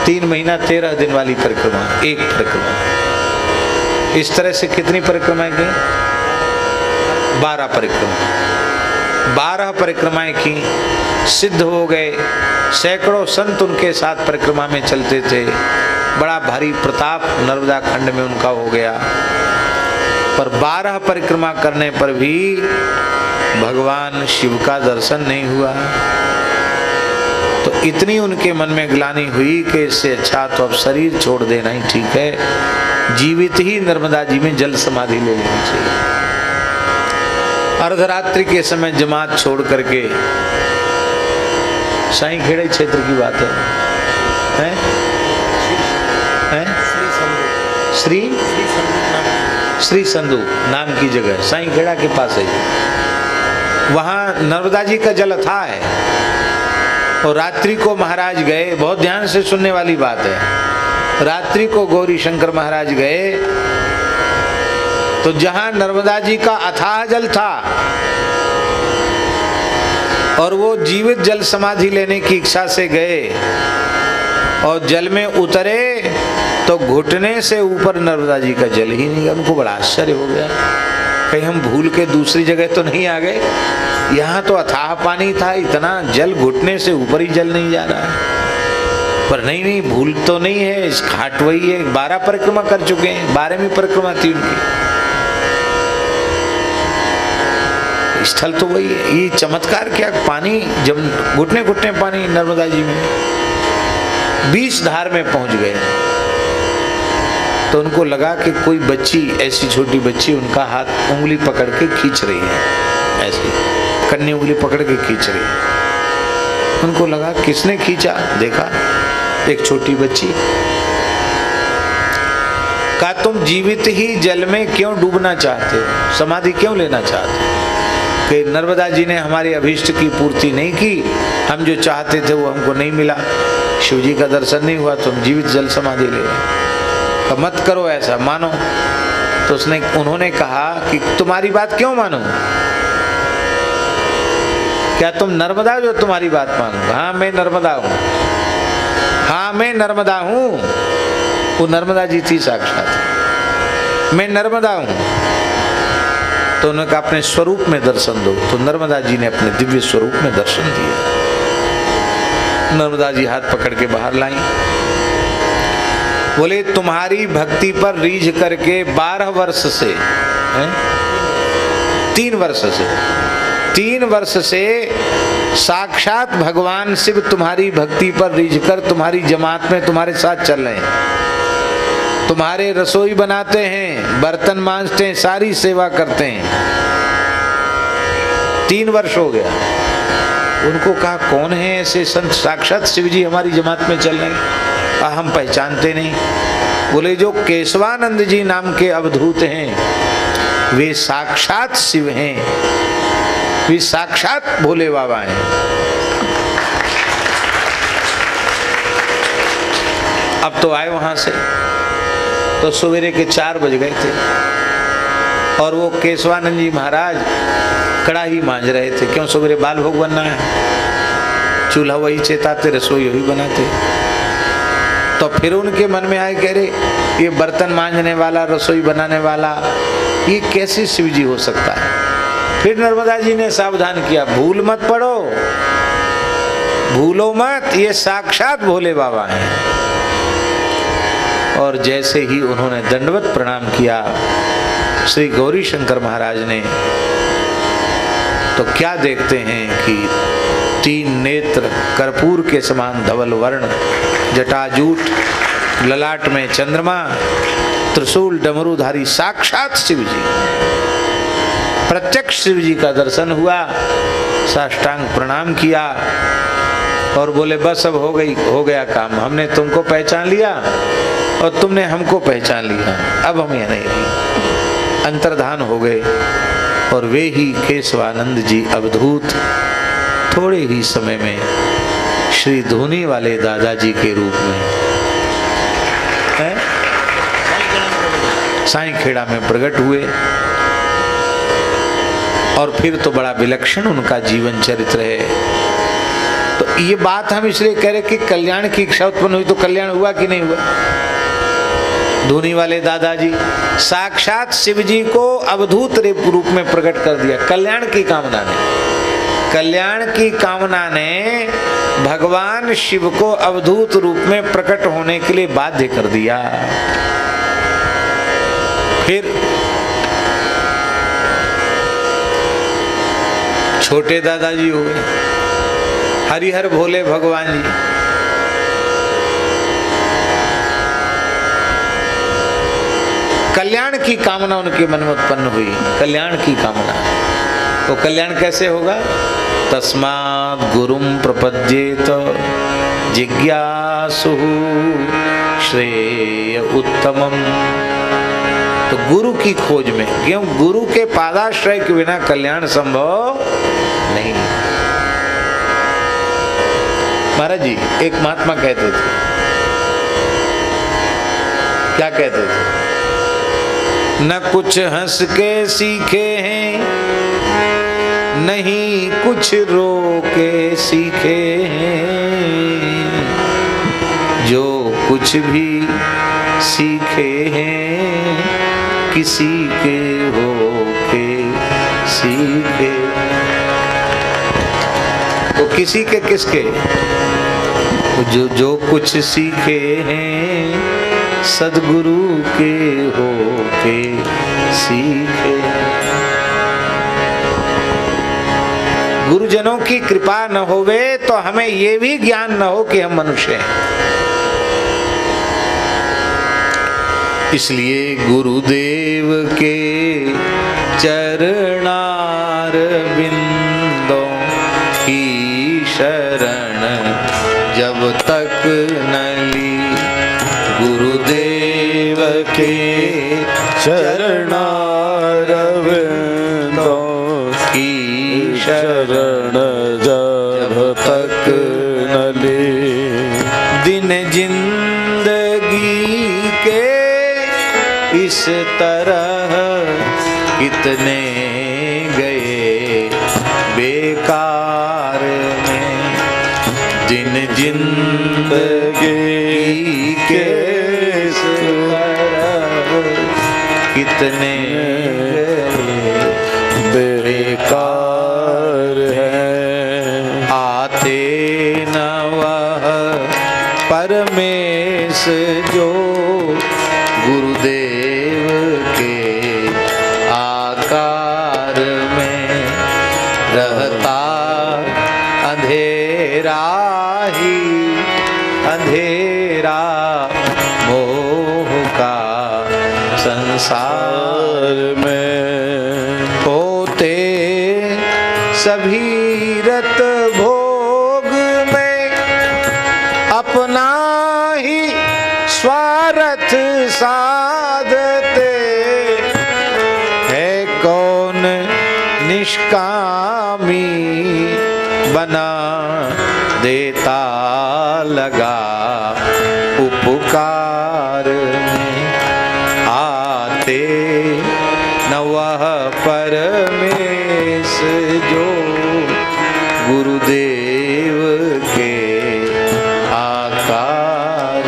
3 महीना 13 दिन वाली परिक्रमा, एक परिक्रमा। इस तरह से कितनी परिक्रमाएं की? 12 परिक्रमा। 12 परिक्रमाएं की, सिद्ध हो गए। सैकड़ों संत उनके साथ परिक्रमा में चलते थे। बड़ा भारी प्रताप नर्मदा खंड में उनका हो गया। पर 12 परिक्रमा करने पर भी भगवान शिव का दर्शन नहीं हुआ। तो इतनी उनके मन में ग्लानि हुई कि इससे अच्छा तो अब शरीर छोड़ देना ही ठीक है, जीवित ही नर्मदा जी में जल समाधि ले लेनी चाहिए। अर्धरात्रि के समय जमात छोड़ करके, साईं खेड़े क्षेत्र की बात है? श्री संधू नाम की जगह साईं खेड़ा के पास है। वहां नर्मदा जी का जल अथाह है। और रात्रि को महाराज गए, बहुत ध्यान से सुनने वाली बात है। रात्रि को गौरी शंकर महाराज गए तो जहां नर्मदा जी का अथाह जल था और वो जीवित जल समाधि लेने की इच्छा से गए और जल में उतरे तो घुटने से ऊपर नर्मदा जी का जल ही नहीं। उनको बड़ा आश्चर्य हो गया, कहीं हम भूल के दूसरी जगह तो नहीं आ गए? यहाँ तो अथाह पानी था, इतना जल घुटने से ऊपर ही जल नहीं जा रहा है। पर नहीं, भूल तो नहीं है, इस घाट वही है। 12 परिक्रमा कर चुके हैं, 12वीं परिक्रमा थी उनकी। स्थल तो वही है। ये चमत्कार क्या, पानी जब घुटने घुटने पानी नर्मदा जी में 20 धार में पहुंच गए तो उनको लगा कि कोई बच्ची, ऐसी छोटी बच्ची उनका हाथ उंगली पकड़ के खींच रही है, ऐसी कन्नी उंगली पकड़ के खींच रही है। उनको लगा किसने खींचा, देखा एक छोटी बच्ची। कहा तुम जीवित ही जल में क्यों डूबना चाहते हो, समाधि क्यों लेना चाहते हो? कि नर्मदा जी ने हमारी अभीष्ट की पूर्ति नहीं की, हम जो चाहते थे वो हमको नहीं मिला, शिव जी का दर्शन नहीं हुआ, तुम जीवित जल समाधि ले रहे। तो मत करो ऐसा, मानो। तो उन्होंने कहा कि तुम्हारी बात क्यों मानूं? क्या तुम नर्मदा जो तुम्हारी बात मानूं? हाँ मैं नर्मदा हूँ, हाँ मैं नर्मदा हूँ। वो नर्मदा जी थी साक्षात, मैं नर्मदा हूँ। तो उन्होंने कहा अपने स्वरूप में दर्शन दो। तो नर्मदा जी ने अपने दिव्य स्वरूप में दर्शन दिया। नर्मदा जी हाथ पकड़ के बाहर लाई। बोले तुम्हारी भक्ति पर रीझ करके 12 वर्ष से, 3 वर्ष से साक्षात भगवान शिव तुम्हारी भक्ति पर रीझ कर तुम्हारी जमात में तुम्हारे साथ चल रहे हैं। तुम्हारे रसोई बनाते हैं, बर्तन मांजते हैं, सारी सेवा करते हैं। 3 वर्ष हो गया। उनको कहा कौन है ऐसे संत? साक्षात शिव जी हमारी जमात में चल रहे हैं, हम पहचानते नहीं। बोले जो केशवानंद जी नाम के अवधूत हैं वे साक्षात शिव हैं, वे साक्षात भोले बाबा हैं। अब तो आए वहां से, तो सवेरे के 4 बज गए थे और वो केशवानंद जी महाराज कढ़ाई मांज रहे थे। क्यों? सवेरे बाल भोग बनना है, चूल्हा वही चेताते, रसोई वही बनाते। तो फिर उनके मन में आए, कह रहे ये बर्तन मांजने वाला, रसोई बनाने वाला, ये कैसे शिव जी हो सकता है। फिर नर्मदा जी ने सावधान किया, भूल मत पड़ो, भूलो मत, ये साक्षात भोले बाबा हैं। और जैसे ही उन्होंने दंडवत प्रणाम किया श्री गौरी शंकर महाराज ने, तो क्या देखते हैं कि 3 नेत्र, कर्पूर के समान धवल वर्ण, जटाजूट, ललाट में चंद्रमा, त्रिशूल डमरूधारी साक्षात शिव जी। प्रत्यक्ष शिव जी का दर्शन हुआ, साष्टांग प्रणाम किया और बोले बस अब हो गया काम, हमने तुमको पहचान लिया और तुमने हमको पहचान लिया, अब हम यहाँ नहीं रहेंगे। अंतर्धान हो गए और वे ही केशवानंद जी अवधूत थोड़े ही समय में श्री धोनी वाले दादाजी के रूप में साईं खेड़ा में प्रकट हुए। और फिर तो बड़ा विलक्षण उनका जीवन चरित्र है। तो ये बात हम इसलिए कह रहे कि कल्याण की इच्छा उत्पन्न हुई, तो कल्याण हुआ कि नहीं हुआ। धोनी वाले दादाजी साक्षात शिव जी को अवधूत रूप में प्रकट कर दिया। कल्याण की कामना ने, कल्याण की कामना ने भगवान शिव को अवधूत रूप में प्रकट होने के लिए बाध्य कर दिया। फिर छोटे दादाजी हुए हरिहर भोले भगवान जी। कल्याण की कामना उनके मन में उत्पन्न हुई, कल्याण की कामना। तो कल्याण कैसे होगा। तस्मात् गुरुम प्रपद्येत जिज्ञासु श्रेय उत्तमम। तो गुरु की खोज में, क्यों, गुरु के पादाश्रय के बिना कल्याण संभव नहीं। महाराज जी एक महात्मा कहते थे, क्या कहते थे, न कुछ हंस के सीखे हैं, नहीं कुछ रो के सीखे हैं, जो कुछ भी सीखे हैं किसी के हो के सीखे। तो किसी के किसके, जो कुछ सीखे हैं सदगुरु के हो के सीखे। गुरुजनों की कृपा न होवे तो हमें ये भी ज्ञान न हो कि हम मनुष्य हैं। इसलिए गुरुदेव के चरणार बिंदों की शरण जब तक न ली, गुरुदेव के चरणार बिंदों की शरण जब तक न ली, दिन जिंदगी के इस तरह कितने गए बेकार में, दिन जिंदगी के इस तरह कितने बेकार है। आते न वह परमेश जो गुरुदेव के आकार में, रहता अंधेरा ही अंधेरा मोह का संसार में, होते सभी रत भोग में, अपना ही स्वार्थ साधते है, कौन निष्कामी बना देता लगा उपकार में। आते न वह परमेश जो गुरुदेव के आकार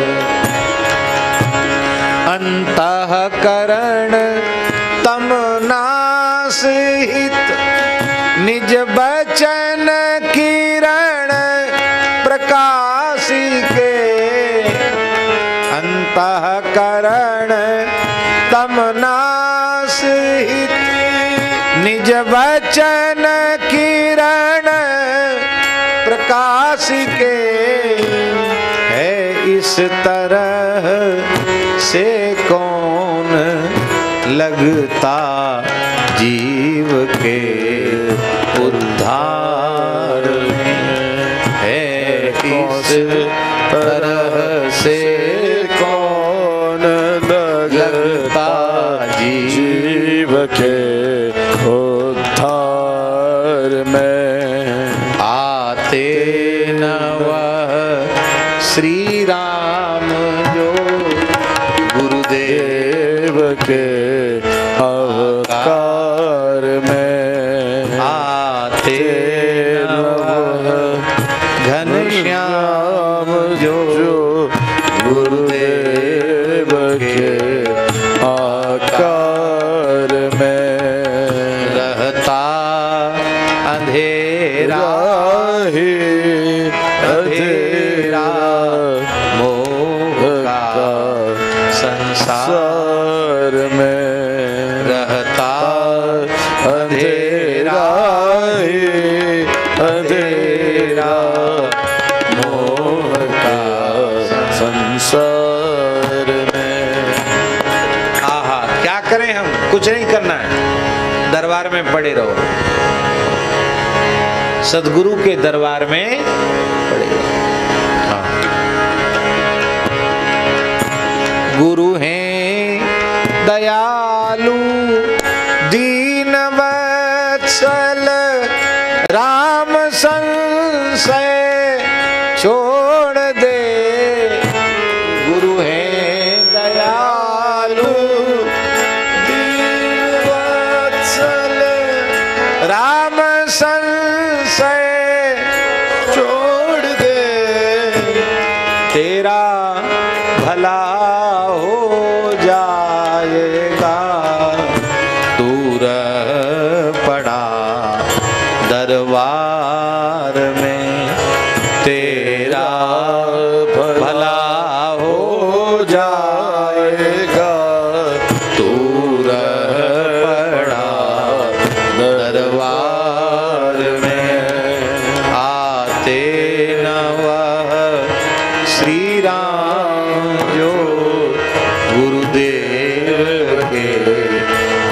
हित निज बचन किरण प्रकाशी के अंतःकरण तमनास हित निज बचन किरण प्रकाश के है इस तरह से कौन लगता जीव के उद्धार में है इस तरह से कौन लगता जीव के उद्धार में आते न वह श्री राम जो गुरुदेव के अवतार में आते न वह घनश्याम जो गुरुदेव के आकार में रहता अंधेरा ही अंधेरा मोह का संसार में रहता अंधेरा ही अंधेरा मोह का संसार में। आहा, क्या करें हम? कुछ नहीं करना है, दरबार में पड़े रहो, सदगुरु के दरबार में पड़े रहो। हाँ। गुरु हैं दयालु दीन वत्सल राम संशय छोड़ दे। गुरु हैं दयालु दीन वत्सल राम संशय छोड़ दे। तेरा भला हो जाएगा दूर पड़ा दरबार में। तेरा भला हो जाएगा दूर पड़ा दरबार में। आते न वह श्री राम जो गुरुदेव के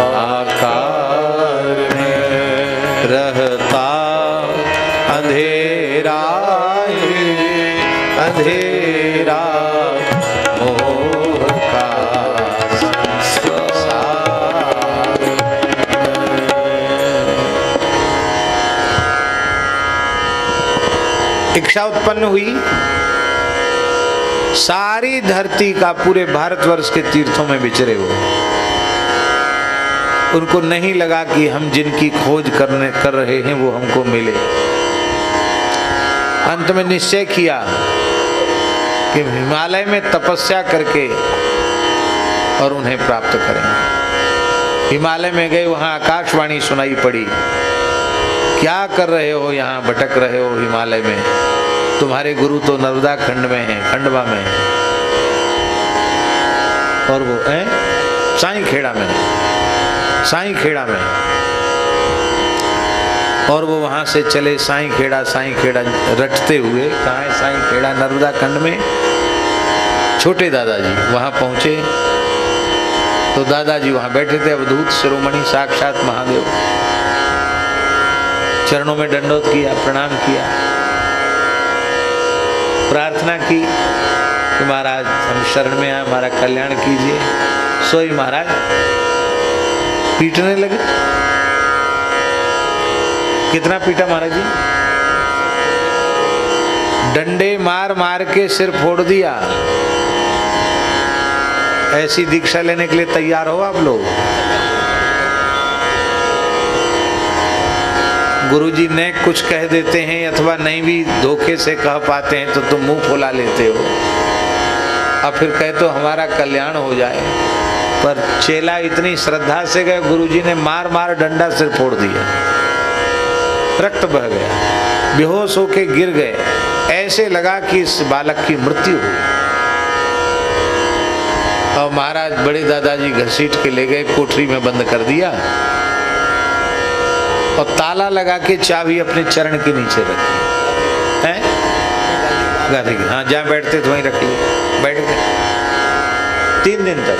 आकार में रहता अंधेरा ही अंधेरा मोह का संसार। इच्छा उत्पन्न हुई, सारी धरती का पूरे भारतवर्ष के तीर्थों में विचरे हो। उनको नहीं लगा कि हम जिनकी खोज कर रहे हैं वो हमको मिले। अंत में निश्चय किया कि हिमालय में तपस्या करके और उन्हें प्राप्त करेंगे। हिमालय में गए, वहां आकाशवाणी सुनाई पड़ी, क्या कर रहे हो यहाँ, भटक रहे हो हिमालय में, तुम्हारे गुरु तो नर्मदा खंड में है, खंडवा में है, और वो है साईं खेड़ा में, साईं खेड़ा में। और वो वहां से चले साईं खेड़ा रटते हुए। कहाँ है साईं खेड़ा? नर्मदा खंड में। छोटे दादाजी वहां पहुंचे तो दादाजी वहां बैठे थे, अवधूत शिरोमणि साक्षात महादेव। चरणों में दंडोत किया, प्रणाम किया, प्रार्थना की कि महाराज हम शरण में आए, हमारा कल्याण कीजिए। सोई महाराज पीटने लगे। कितना पीटा महाराज जी? डंडे मार मार के सिर फोड़ दिया। ऐसी दीक्षा लेने के लिए तैयार हो आप लोग? गुरुजी ने कुछ कह देते हैं अथवा नहीं भी धोखे से कह पाते हैं तो तुम मुंह फुला लेते हो। अब फिर कहे तो हमारा कल्याण हो जाए। पर चेला इतनी श्रद्धा से गए, गुरुजी ने मार मार डंडा सिर फोड़ दिया, रक्त बह गया, बेहोश होके गिर गए। ऐसे लगा कि इस बालक की मृत्यु हुई। और महाराज बड़े दादाजी घसीट के ले गए, कोठरी में बंद कर दिया और ताला लगा के चाबी अपने चरण के नीचे रखी है। गादी हाँ, जहाँ बैठते थे वहीं रख ली, बैठ गए 3 दिन तक।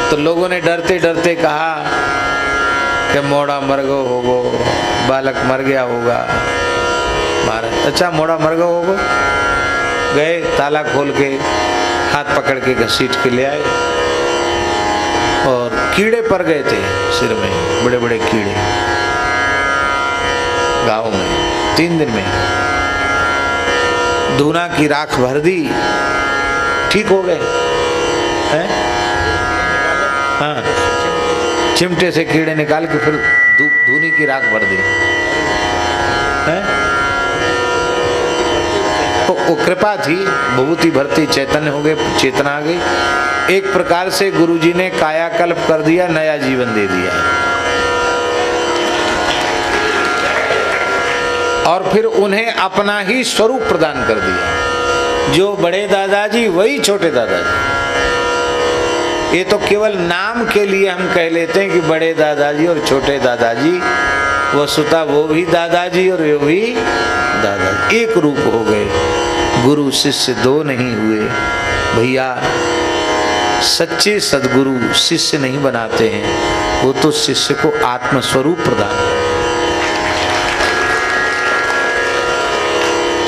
तो लोगों ने डरते डरते कहा कि मोड़ा मर गो होगो, बालक मर गया होगा। महाराज अच्छा मोड़ा मर गो होगो। गए, ताला खोल के हाथ पकड़ के घसीट के ले आए और कीड़े पड़ गए थे सिर में, बड़े बड़े कीड़े गाँव में। 3 दिन में धूना की राख भर दी, ठीक हो गए हैं। हाँ, चिमटे से कीड़े निकाल के फिर धूनी की राख भर दी है। वो कृपा थी, भभूति भरती चैतन्य हो गए, चेतना आ गई। एक प्रकार से गुरुजी ने कायाकल्प कर दिया, नया जीवन दे दिया। और फिर उन्हें अपना ही स्वरूप प्रदान कर दिया। जो बड़े दादाजी वही छोटे दादाजी। ये तो केवल नाम के लिए हम कह लेते हैं कि बड़े दादाजी और छोटे दादाजी, वस्तुतः वो भी दादाजी और वो भी दादाजी, एक रूप हो गए। गुरु शिष्य 2 नहीं हुए भैया। सच्चे सद्गुरु शिष्य नहीं बनाते हैं, वो तो शिष्य को आत्मस्वरूप प्रदान।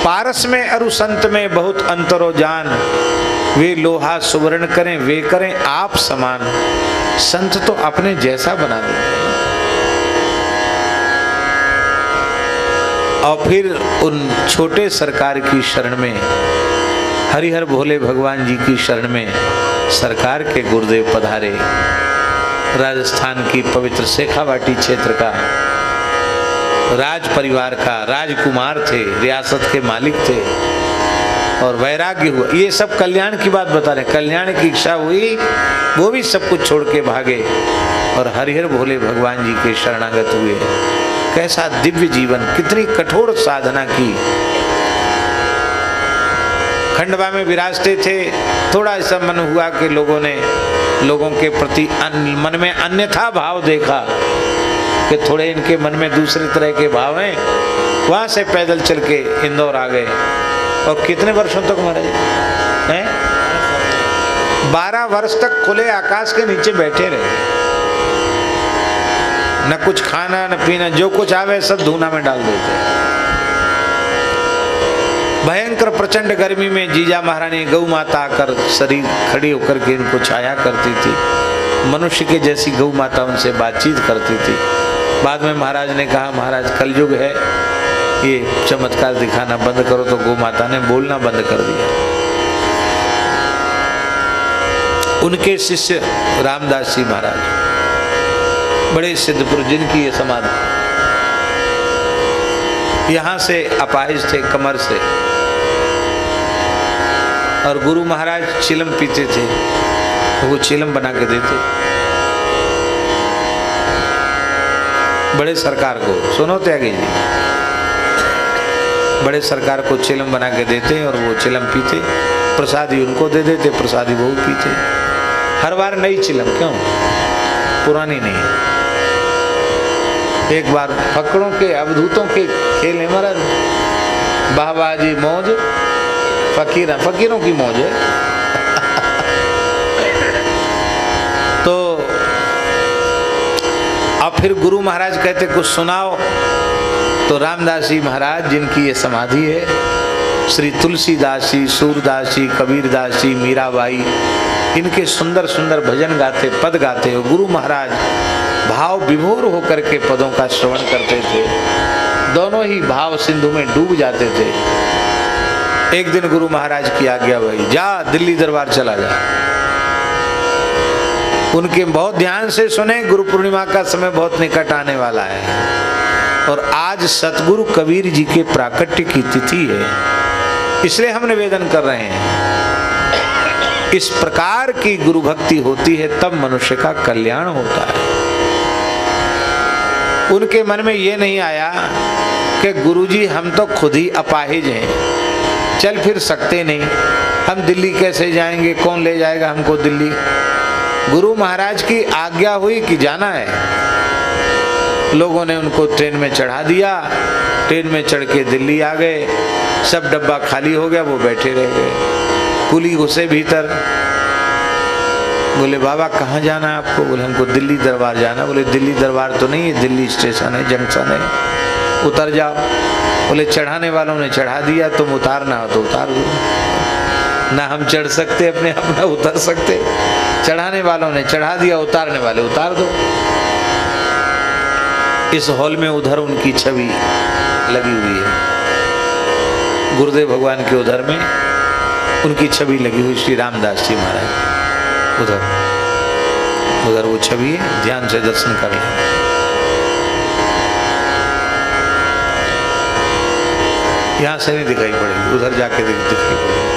पारस में अरु संत में बहुत अंतरो जान, वे लोहा सुवर्ण करें वे करें आप समान। संत तो अपने जैसा बना देते हैं। और फिर उन छोटे सरकार की शरण में, हरिहर भोले भगवान जी की शरण में सरकार के गुरुदेव पधारे। राजस्थान की पवित्र शेखावाटी क्षेत्र का राज परिवार का राजकुमार थे, रियासत के मालिक थे और वैराग्य हुआ। ये सब कल्याण की बात बता रहे, कल्याण की इच्छा हुई, वो भी सब कुछ छोड़ के भागे और हरिहर भोले भगवान जी के शरणागत हुए। कैसा दिव्य जीवन, कितनी कठोर साधना की। खंडवा में विराजते थे, थोड़ा ऐसा मन हुआ कि लोगों के प्रति मन में अन्यथा भाव देखा कि थोड़े इनके मन में दूसरे तरह के भाव हैं। वहां से पैदल चल के इंदौर आ गए और कितने वर्षों तक महाराज हैं? 12 वर्ष तक खुले आकाश के नीचे बैठे रहे। न कुछ खाना न पीना, जो कुछ आवे सब धूना में डाल देते। भयंकर प्रचंड गर्मी में जीजा महारानी गौ माता आकर शरीर खड़ी होकर के इनको छाया करती थी। मनुष्य के जैसी गौ माता उनसे बातचीत करती थी। बाद में महाराज ने कहा, महाराज कलयुग है, ये चमत्कार दिखाना बंद करो। तो गौ माता ने बोलना बंद कर दिया। उनके शिष्य रामदास जी महाराज बड़े सिद्ध पुरुष, जिनकी ये समाधि, यहाँ से अपाहिज थे कमर से, और गुरु महाराज चिलम पीते थे, वो चिलम बना के देते बड़े सरकार को। सुनो त्यागी जी, बड़े सरकार को चिलम बना के देते और वो चिलम पीते, प्रसादी उनको दे देते, प्रसादी वो पीते। हर बार नई चिलम, क्यों? पुरानी नहीं। एक बार फकड़ों के अवधूतों के खेल है महाराज, बाबाजी मौज, फकीरों की मौज है। तो अब फिर गुरु महाराज कहते कुछ सुनाओ। तो रामदास जी महाराज, जिनकी ये समाधि है, श्री तुलसीदास जी, सूरदास जी, कबीरदास जी, मीराबाई, इनके सुंदर सुंदर भजन गाते, पद गाते। गुरु महाराज भाव विभोर होकर के पदों का श्रवण करते थे, दोनों ही भाव सिंधु में डूब जाते थे। एक दिन गुरु महाराज की आज्ञा हुई, जा दिल्ली दरबार चला जा। उनके बहुत ध्यान से सुने, गुरु पूर्णिमा का समय बहुत निकट आने वाला है और आज सतगुरु कबीर जी के प्राकट्य की तिथि है, इसलिए हम निवेदन कर रहे हैं। इस प्रकार की गुरु भक्ति होती है तब मनुष्य का कल्याण होता है। उनके मन में ये नहीं आया कि गुरुजी हम तो खुद ही अपाहिज हैं, चल फिर सकते नहीं, हम दिल्ली कैसे जाएंगे, कौन ले जाएगा हमको दिल्ली। गुरु महाराज की आज्ञा हुई कि जाना है। लोगों ने उनको ट्रेन में चढ़ा दिया, ट्रेन में चढ़ के दिल्ली आ गए। सब डब्बा खाली हो गया, वो बैठे रह गए। कुली घुसे भीतर, बोले बाबा कहाँ जाना है आपको? बोले हमको दिल्ली दरबार जाना। बोले दिल्ली दरबार तो नहीं है, दिल्ली स्टेशन है, जंक्शन है, उतर जाओ। बोले चढ़ाने वालों ने चढ़ा दिया, तुम उतारना हो तो उतार दो। ना हम चढ़ सकते अपने अपना उतर सकते, चढ़ाने वालों ने चढ़ा दिया, उतारने वाले उतार दो। इस हॉल में उधर उनकी छवि लगी हुई है, गुरुदेव भगवान के उधर में उनकी छवि लगी हुई, श्री रामदास जी महाराज उधर उधर वो छवि है, ध्यान से दर्शन कर लें। यहां से नहीं दिखाई पड़ेगी, उधर जाके दिखाई पड़ेगी।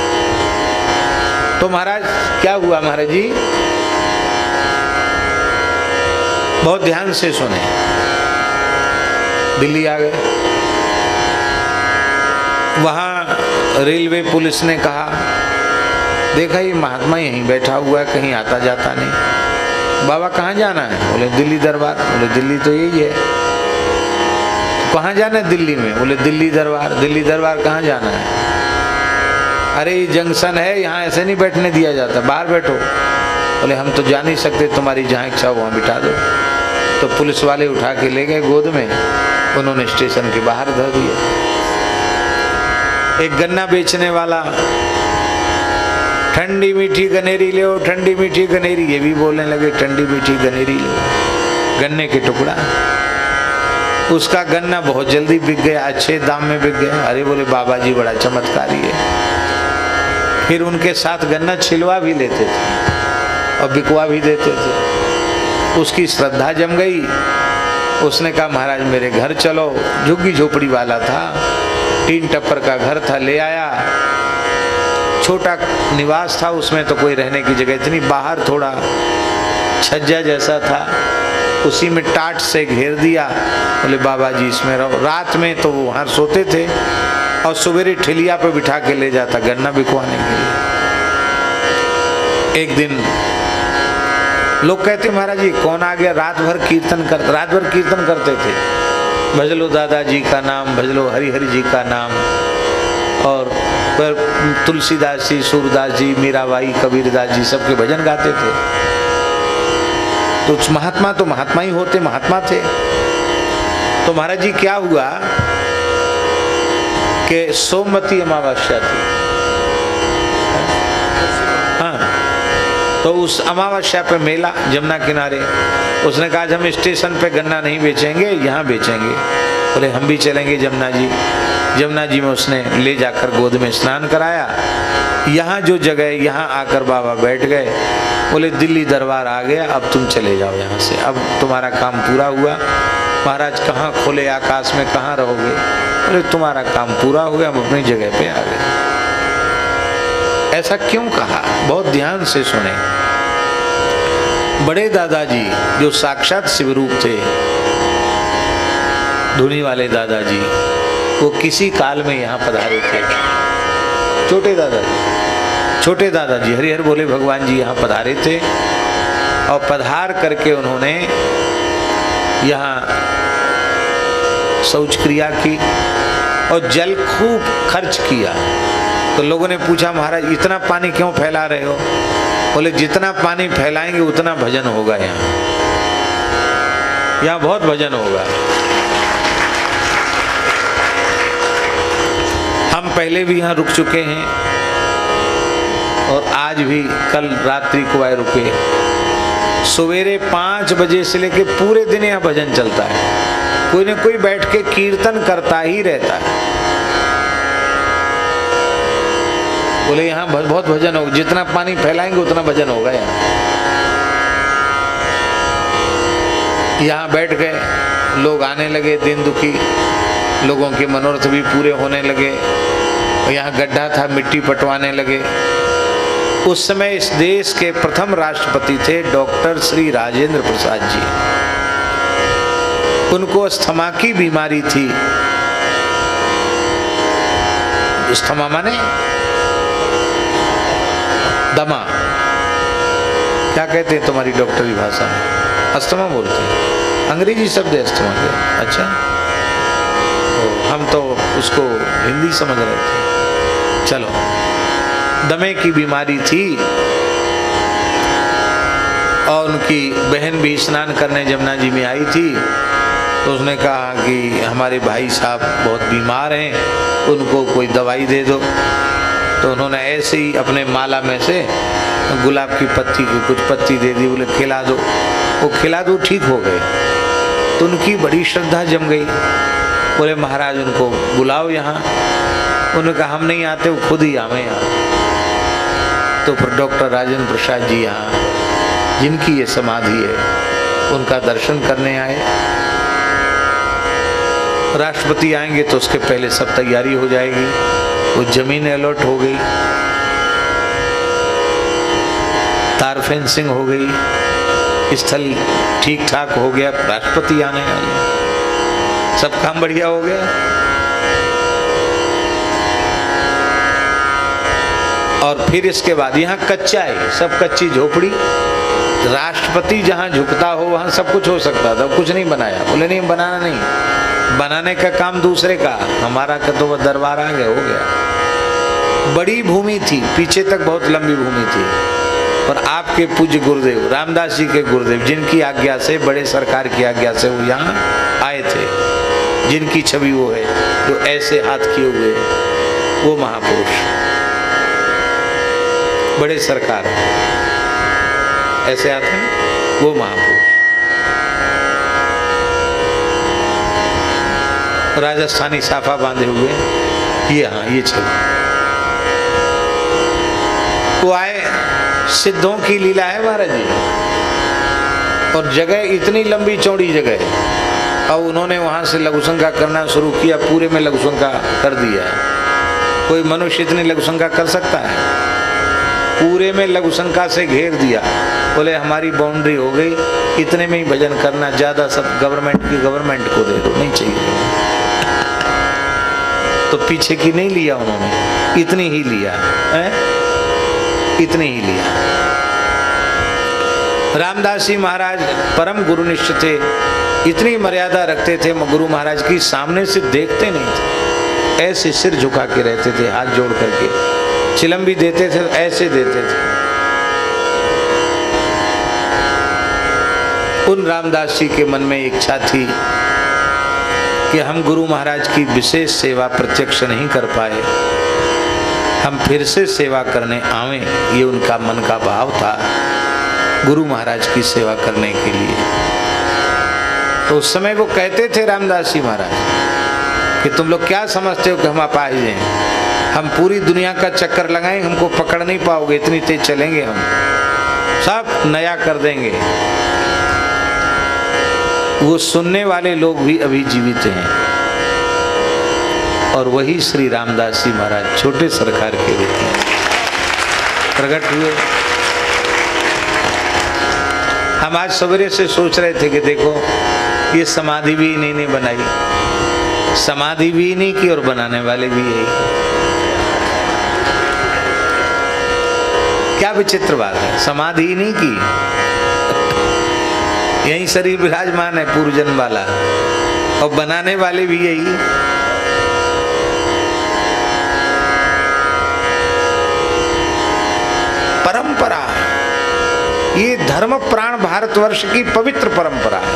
तो महाराज क्या हुआ महाराज जी, बहुत ध्यान से सुने। दिल्ली आ गए, वहां रेलवे पुलिस ने कहा देखा ये महात्मा यहीं बैठा हुआ है, कहीं आता जाता नहीं। बाबा कहाँ जाना है? बोले दिल्ली दरबार। बोले दिल्ली तो यही है, तो कहाँ जाना है दिल्ली में? बोले दिल्ली दरबार। दिल्ली दरबार कहाँ जाना है? अरे ये जंक्शन है, यहाँ ऐसे नहीं बैठने दिया जाता, बाहर बैठो। बोले हम तो जा नहीं सकते, तुम्हारी जहाँ इच्छा हो वहाँ बिठा दो। तो पुलिस वाले उठा के ले गए गोद में, उन्होंने स्टेशन के बाहर धर दिया। एक गन्ना बेचने वाला ठंडी मीठी गनेरी ले, ठंडी मीठी गनेरी, ये भी बोलने लगे ठंडी मीठी गनेरी ले, गन्ने के टुकड़ा। उसका गन्ना बहुत जल्दी बिक गया, अच्छे दाम में बिक गया। अरे बोले बाबा जी बड़ा चमत्कारी है। फिर उनके साथ गन्ना छिलवा भी लेते थे और बिकवा भी देते थे। उसकी श्रद्धा जम गई, उसने कहा महाराज मेरे घर चलो। झुग्गी झोपड़ी वाला था, 3 टप्पर का घर था, ले आया। छोटा निवास था, उसमें तो कोई रहने की जगह इतनी, बाहर थोड़ा छज्जा जैसा था, उसी में टाट से घेर दिया। बोले बाबा जी इसमें रहो। रात में तो वो वहाँ सोते थे और सवेरे ठेलिया पे बिठा के ले जाता गन्ना बिकवाने के लिए। एक दिन लोग कहते महाराज जी कौन आ गया, रात भर कीर्तन करते थे, भजलो दादाजी का नाम, भजलो हरिहरि जी का नाम, और पर तुलसीदास जी, सूरदास जी, मीराबाई, कबीरदास जी सबके भजन गाते थे। तो महात्मा ही होते, महात्मा थे। तो महाराज जी क्या हुआ कि सोमवती अमावस्या थी, हाँ, तो उस अमावस्या पे मेला जमुना किनारे। उसने कहा हम स्टेशन पे गन्ना नहीं बेचेंगे, यहाँ बेचेंगे। बोले हम भी चलेंगे जमुना जी। जमुना जी में उसने ले जाकर गोद में स्नान कराया। यहाँ जो जगह, यहाँ आकर बाबा बैठ गए। बोले दिल्ली दरबार आ गया, अब तुम चले जाओ यहाँ से, अब तुम्हारा काम पूरा हुआ। महाराज कहाँ खुले आकाश में कहाँ रहोगे? बोले तुम्हारा काम पूरा हो गया, हम अपनी जगह पे आ गए। ऐसा क्यों कहा? बहुत ध्यान से सुने। बड़े दादाजी जो साक्षात शिवरूप थे, धुनी वाले दादाजी, वो किसी काल में यहाँ पधारे थे। छोटे दादाजी हरिहर बोले भगवान जी यहाँ पधारे थे और पधार करके उन्होंने यहाँ शौच क्रिया की और जल खूब खर्च किया। तो लोगों ने पूछा महाराज इतना पानी क्यों फैला रहे हो? बोले जितना पानी फैलाएंगे उतना भजन होगा, यहाँ बहुत भजन होगा। हम पहले भी यहाँ रुक चुके हैं और आज भी, कल रात्रि को आए रुके। सवेरे 5 बजे से लेके पूरे दिन यहाँ भजन चलता है, कोई न कोई बैठ के कीर्तन करता ही रहता है। बोले यहाँ बहुत भजन होगा, जितना पानी फैलाएंगे उतना भजन होगा। यहाँ बैठ गए, लोग आने लगे, दिन दुखी लोगों के मनोरथ भी पूरे होने लगे। यहाँ गड्ढा था, मिट्टी पटवाने लगे। उस समय इस देश के प्रथम राष्ट्रपति थे डॉक्टर श्री राजेंद्र प्रसाद जी। उनको अस्थमा की बीमारी थी। अस्थमा माने दमा, क्या कहते हैं तुम्हारी डॉक्टरी भाषा में? अस्थमा बोलते हैं, अंग्रेजी शब्द है अस्थमा का। अच्छा, हम तो उसको हिंदी समझ रहे थे। चलो, दमे की बीमारी थी और उनकी बहन भी स्नान करने जमुना जी में आई थी, तो उसने कहा कि हमारे भाई साहब बहुत बीमार हैं, उनको कोई दवाई दे दो। तो उन्होंने ऐसे ही अपने माला में से गुलाब की पत्ती की कुछ पत्ती दे दी, बोले खिला दो। वो खिला दो, ठीक हो गए। तो उनकी बड़ी श्रद्धा जम गई। बोले महाराज उनको बुलाओ यहाँ। उन्होंने कहा हम नहीं आते, वो खुद ही आवे यहाँ। तो फिर डॉक्टर राजेंद्र प्रसाद जी यहाँ, जिनकी ये समाधि है, उनका दर्शन करने आए। राष्ट्रपति आएंगे तो उसके पहले सब तैयारी हो जाएगी। वो जमीन अलॉट हो गई, तार फेंसिंग हो गई, स्थल ठीक ठाक हो गया, राष्ट्रपति आने वाले, सब काम बढ़िया हो गया। और फिर इसके बाद यहाँ कच्चा है, सब कच्ची झोपड़ी। राष्ट्रपति जहाँ झुकता हो वहाँ सब कुछ हो सकता था, कुछ नहीं बनाया। बोले नहीं, बनाना नहीं, बनाने का काम दूसरे का, हमारा का तो दरबार आ गया, हो गया। बड़ी भूमि थी, पीछे तक बहुत लंबी भूमि थी। और आपके पूज्य गुरुदेव रामदास जी के गुरुदेव, जिनकी आज्ञा से, बड़े सरकार की आज्ञा से वो यहाँ आए थे, जिनकी छवि वो है, जो ऐसे हाथ किए हुए, वो महापुरुष बड़े सरकार ऐसे हाथ हैं, वो महापुरुष। राजस्थानी साफा बांधे हुए, ये हाँ, ये चल। वो आए, सिद्धों की लीला है महाराज जी। और जगह इतनी लंबी चौड़ी जगह, और उन्होंने वहां से लघुशंका करना शुरू किया, पूरे में लघुशंका कर दिया। कोई मनुष्य इतनी लघुशंका कर सकता है? पूरे में लघुशंका से घेर दिया। बोले हमारी बाउंड्री हो गई, इतने में ही भजन करना, ज्यादा सब गवर्नमेंट को दे दो, नहीं चाहिए। तो पीछे की नहीं लिया उन्होंने, इतनी ही लिया है, इतनी ही लिया। रामदास जी महाराज परम गुरुनिष्ठ थे, इतनी मर्यादा रखते थे गुरु महाराज की, सामने से देखते नहीं थे, ऐसे सिर झुका के रहते थे, हाथ जोड़ करके। चिलम भी देते थे, ऐसे देते थे। उन रामदास जी के मन में इच्छा थी कि हम गुरु महाराज की विशेष सेवा प्रत्यक्ष नहीं कर पाए, हम फिर से सेवा करने आवें, ये उनका मन का भाव था गुरु महाराज की सेवा करने के लिए। तो उस समय वो कहते थे रामदास जी महाराज कि तुम लोग क्या समझते हो कि हम अपाहिज हैं, हम पूरी दुनिया का चक्कर लगाएं, हमको पकड़ नहीं पाओगे, इतनी तेज चलेंगे, हम सब नया कर देंगे। वो सुनने वाले लोग भी अभी जीवित हैं, और वही श्री रामदास जी महाराज छोटे सरकार के रूप में प्रकट हुए। हम आज सवेरे से सोच रहे थे कि देखो ये समाधि भी इन्हीं ने बनाई, समाधि भी इन्हीं की और बनाने वाले भी यही। क्या विचित्र बात है, समाधि इन्हीं की, यही शरीर विराजमान है पूर्व जन्म वाला, और बनाने वाले भी यही। परंपरा, ये धर्म प्राण भारतवर्ष की पवित्र परंपरा है।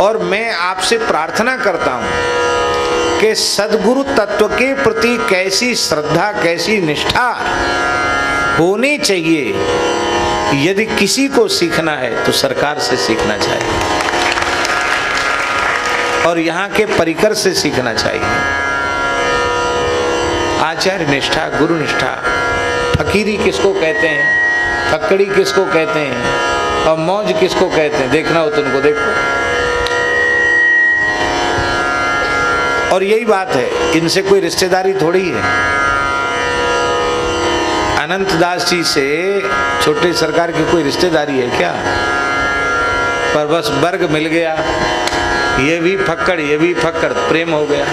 और मैं आपसे प्रार्थना करता हूं कि सद्गुरु तत्व के प्रति कैसी श्रद्धा, कैसी निष्ठा होनी चाहिए। यदि किसी को सीखना है तो सरकार से सीखना चाहिए, और यहाँ के परिकर से सीखना चाहिए। आचार्य निष्ठा, गुरु निष्ठा, फकीरी किसको कहते हैं, फक्कड़ी किसको कहते हैं, और मौज किसको कहते हैं, देखना हो तो उनको देखो। और यही बात है, इनसे कोई रिश्तेदारी थोड़ी है। अनंत दास जी से छोटे सरकार की कोई रिश्तेदारी है क्या? पर बस वर्ग मिल गया, ये भी फक्कड़, प्रेम हो गया।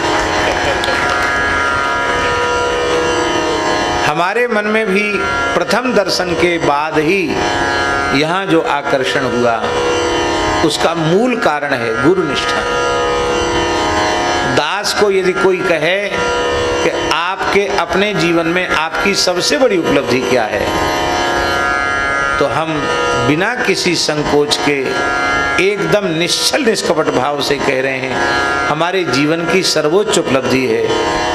हमारे मन में भी प्रथम दर्शन के बाद ही यहाँ जो आकर्षण हुआ उसका मूल कारण है गुरु निष्ठा। दास को यदि कोई कहे कि आपके अपने जीवन में आपकी सबसे बड़ी उपलब्धि क्या है, तो हम बिना किसी संकोच के एकदम निश्चल निष्कपट भाव से कह रहे हैं हमारे जीवन की सर्वोच्च उपलब्धि है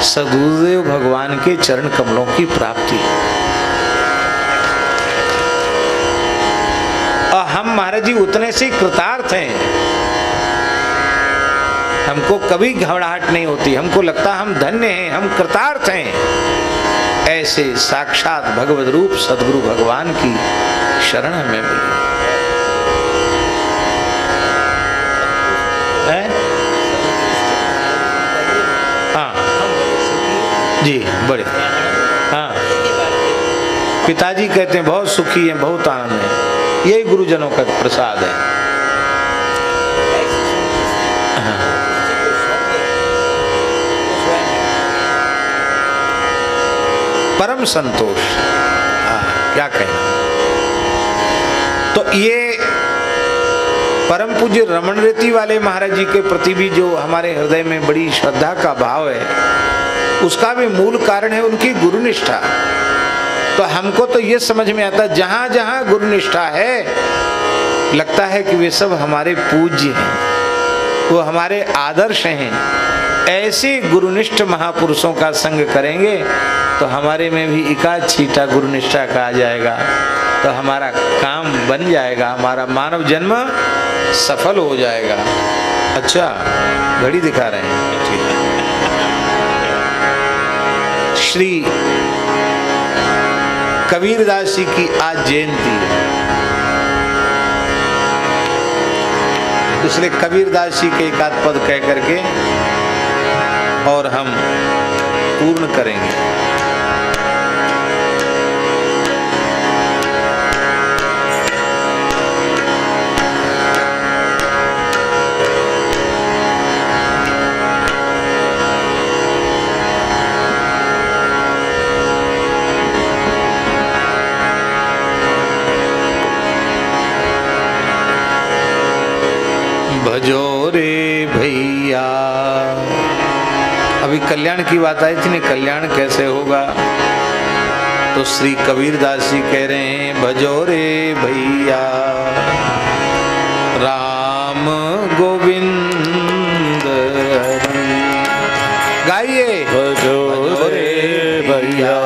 सदगुरुदेव भगवान के चरण कमलों की प्राप्ति। और हम महाराज जी उतने से कृतार्थ हैं, हमको कभी घबराहट नहीं होती, हमको लगता हम धन्य हैं, हम कृतार्थ हैं। ऐसे साक्षात भगवद रूप सदगुरु भगवान की शरण हमें मिली है। हाँ जी, बड़े हाँ, पिताजी कहते हैं बहुत सुखी हैं, बहुत आनंद है, यही गुरुजनों का प्रसाद है। हाँ। परम संतोष, हाँ क्या कहना। तो ये परम पूज्य रमण रेती वाले महाराज जी के प्रति भी जो हमारे हृदय में बड़ी श्रद्धा का भाव है, उसका भी मूल कारण है उनकी गुरुनिष्ठा। तो हमको तो ये समझ में आता है जहां जहां गुरुनिष्ठा है लगता है कि वे सब हमारे पूज्य हैं, वो हमारे आदर्श हैं। ऐसे गुरुनिष्ठ महापुरुषों का संग करेंगे तो हमारे में भी एकाध छीटा गुरुनिष्ठा का आ जाएगा, तो हमारा काम बन जाएगा, हमारा मानव जन्म सफल हो जाएगा। अच्छा, घड़ी दिखा रहे हैं, ठीक है। श्री कबीरदास जी की आज जयंती है, इसलिए कबीरदास जी के एकाध पद कह करके और हम पूर्ण करेंगे। भजो रे भैया, अभी कल्याण की बात आई थी ना, कल्याण कैसे होगा, तो श्री कबीरदास जी कह रहे हैं भजो रे भैया राम गोविंद। गाइए भजो रे भैया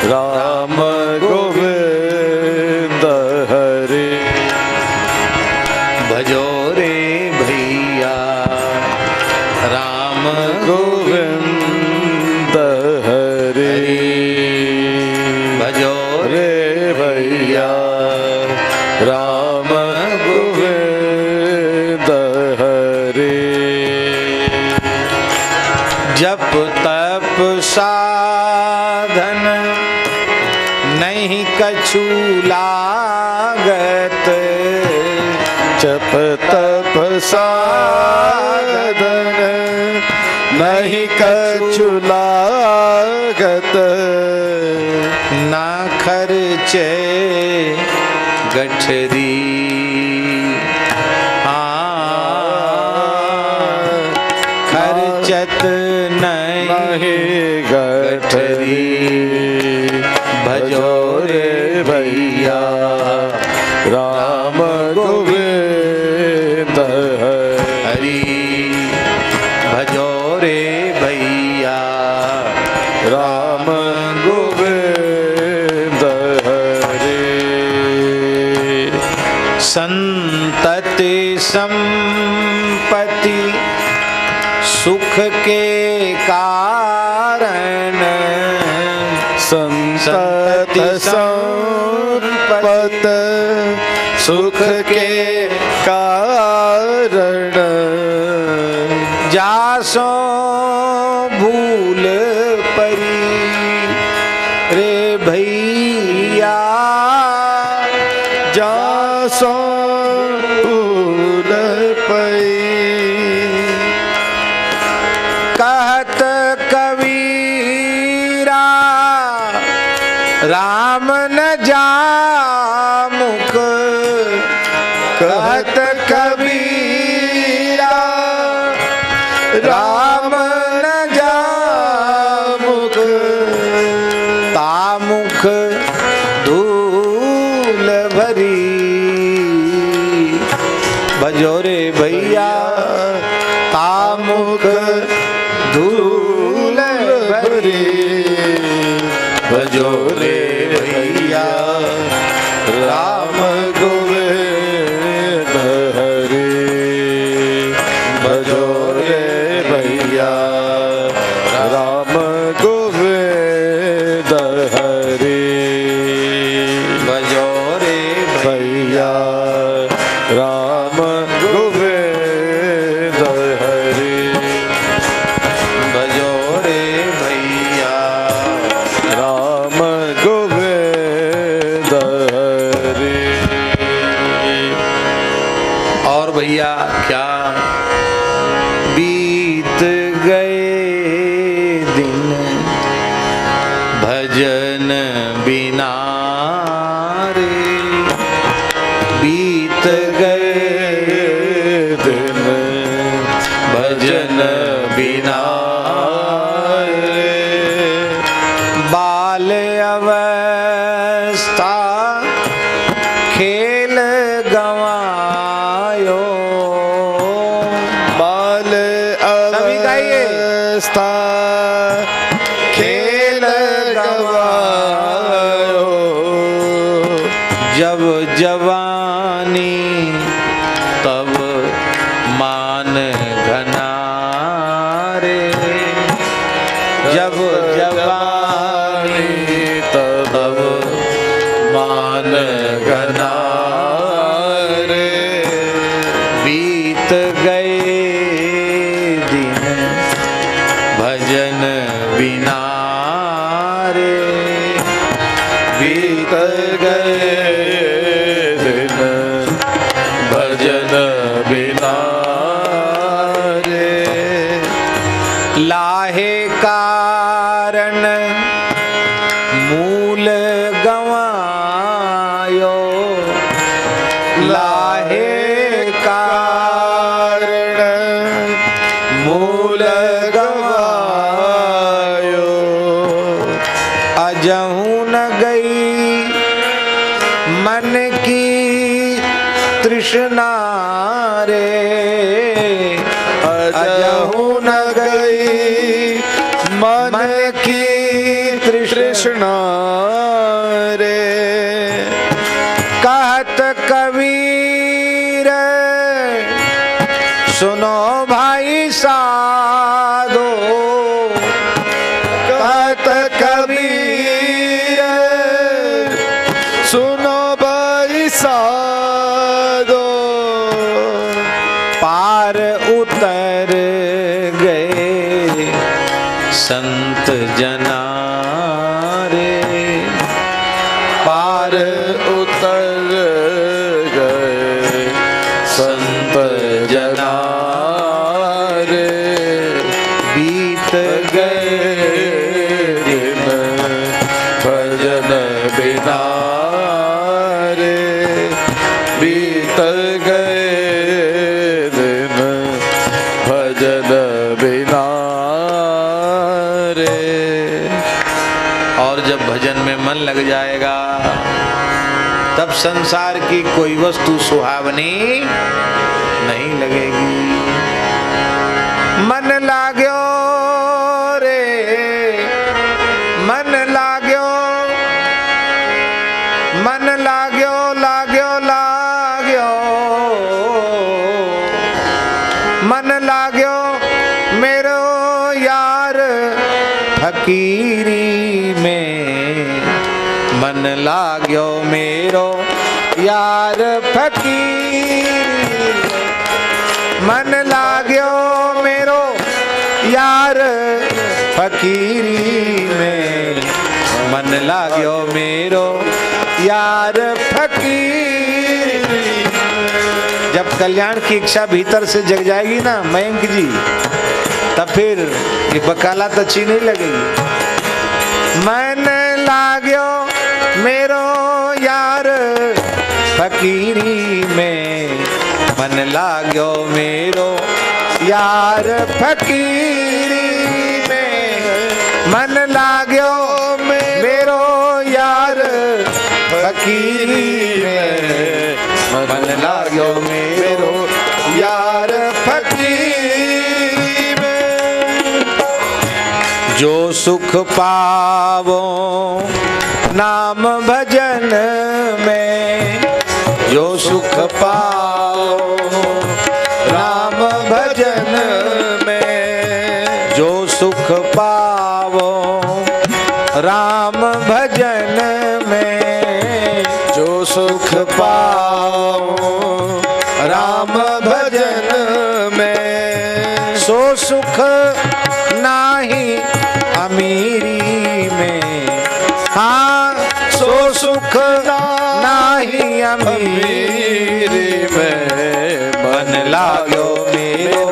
राम गोविंद हरे। भजो रे भैया राम गोविंद हरे। भजो रे भैया राम गोविंद हरे। जप तप साधन नहीं कछु लागत, जप तप साधन नहीं कछु लागत, ना खर्चे गठरी खर्चत नहीं गठरी। भजो रे भैया राम गोविंद हरि। भजो रे भैया राम गोविंद हरे। संतति संपत्ति सुख के कारण, संतत संपत सुख के कारण, जासो भूल परी रे भैया कबीरा राम न जामुख तामुख धूल भरी भजो रे भैया तामुख धूल भरी भजो रे भैया राम गोविंद हरे भजो रे भैया राम गोविंद हरे भजो रे भैया राम गोविंद हरे भजो रे भैया राम गोविंद हरे। और भैया क्या बीत गए दिन भजन बिना रे बीत गए दिन भजन बिना रे बाल अवस्था खेल गवायो बाल अवस्था खेल गवायो जब जवानी तब मान घना रे जब जवानी तब मान घना रे बीत गए दिन भजन बिना रे बीत गए दिन भजन बिना रे लाहे कारण मूल गवायो लाहे कारण मूल गवायो अजहू न गई मन की तृष्णा रे अजहू न गई मन की तृष्णा रे कहत कबीर सुनो भाई साधो कहत कबीर सुनो भाई साधो पार उतर गए संत जना रे पार उतर गए संत जना रे बीत गए दिन भजन बिना रे बीत गए दिन भजन बिना रे। और जब भजन में मन लग जाएगा तब संसार की कोई वस्तु सुहावनी नहीं लगेगी। मन लाग्यो रे मन लाग्यो मन लाग्यो लाग्यो लाग्यो मन लाग्यो मेरो यार फकीरी में मन लाग्यो मेरो यार फकीरी मन लाग्यो मेरो यार फकीरी में मन लाग्यो मेरो यार फकीरी। जब कल्याण की इच्छा भीतर से जग जाएगी ना मयंक जी तब फिर ये वकालत अच्छी नहीं लगेगी। मन लाग्यो मेरो यार फकीरी में मन लाग्यो मेरो यार फकीरी में, मन लाग्यो मेरो यार फकीरी में, मन लाग्यो मेरो यार फकीरी में। जो सुख पावो नाम भजन में, जो सुख पाओ राम भजन में, जो सुख पाओ राम भजन में, जो सुख पाओ राम भजन में। सो सुख नाही अमीरी में, हाँ सो सुख नाही अमीरी में। मन लाग्यो मेरो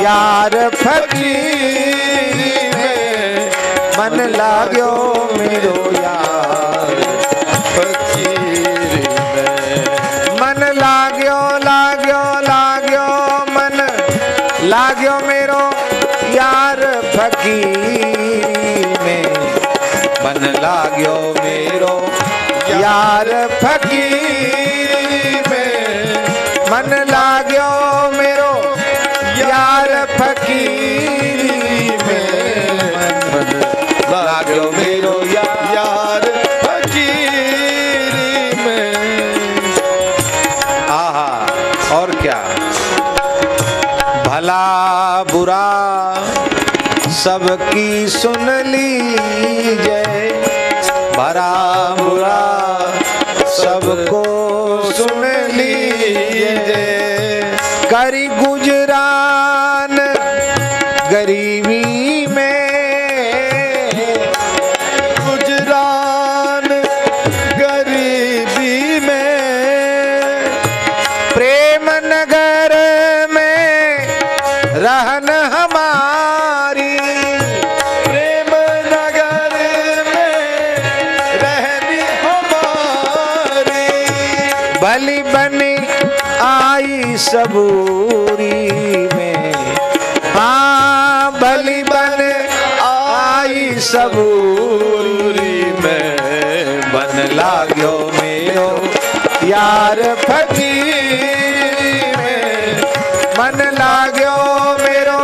यार फकीरी में, मन लाग्यो मेरो यार फकीरी में। मन लाग्यो लाग्यो लाग्यो मन लाग्यो मेरो यार फकीरी में, मन लाग्यो मेरो यार फकीरी में, मन लाग्यो मेरो यार फकीरी में, मन लाग्यो मेरो यार फकीरी में। आहा और क्या, भला बुरा सबकी सुन लीजिए, भला बुरा सबको सुन लीजिए। करी गुजरान गरीबी में, गुजरान गरीबी में। प्रेम नगर में रहन हमारी, प्रेम नगर में रहनी हमारी। भली बनी आई सबूरी में, हाँ भली बन आई सबूरी में। मन लाग्यो मेरो यार फकीरी में, मन लाग्यो मेरो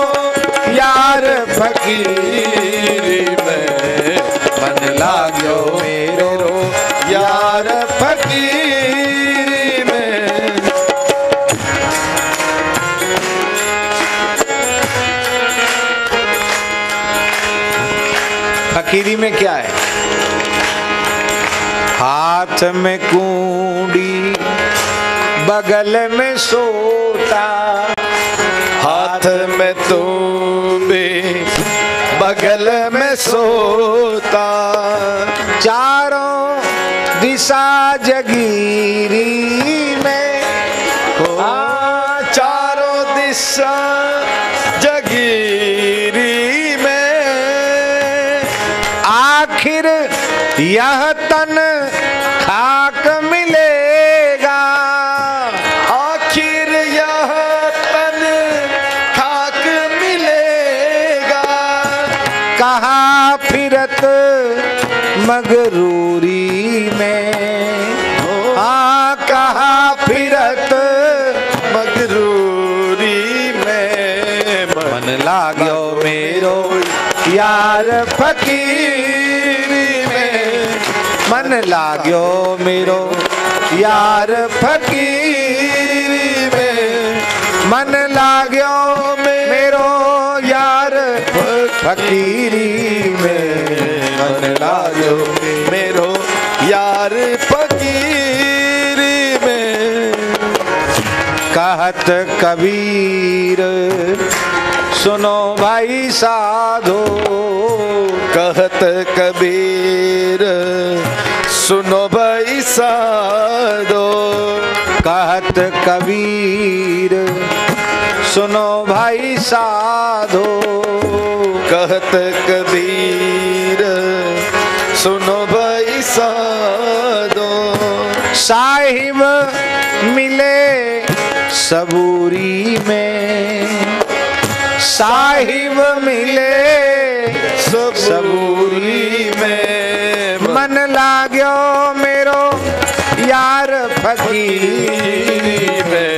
यार फकीरी में, मन लाग्यो मेरो यार फकीरी में। फकीरी में क्या है, हाथ में कूंडी बगल में सोता, हाथ में तूबे बगल में सोता। चारों दिशा जगीरी में, हाँ चारों दिशा जगीरी में। आखिर यह तन खाक मिलेगा, आखिर यह तन खाक मिलेगा। कहाँ फिरत मगरूरी में, हाँ कहाँ फिरत मगरूरी में। मन लाग्यो मेरो यार फकीरी में, मन लाग्यो मेरो यार फकीरी में। मन लाग्यो मेरो यार फकीरी में, मन लाग्यो मेरो यार फकीरी में। कहत कबीर सुनो भाई साधो, कहत कबीर सुनो भाई साधो। कहत कबीर सुनो भाई साधो, कहत कबीर सुनो भाई साधो। साहिब मिले सबूरी में साहिब मिले सबूरी में मन लाग्यो मेरो यार फकीर में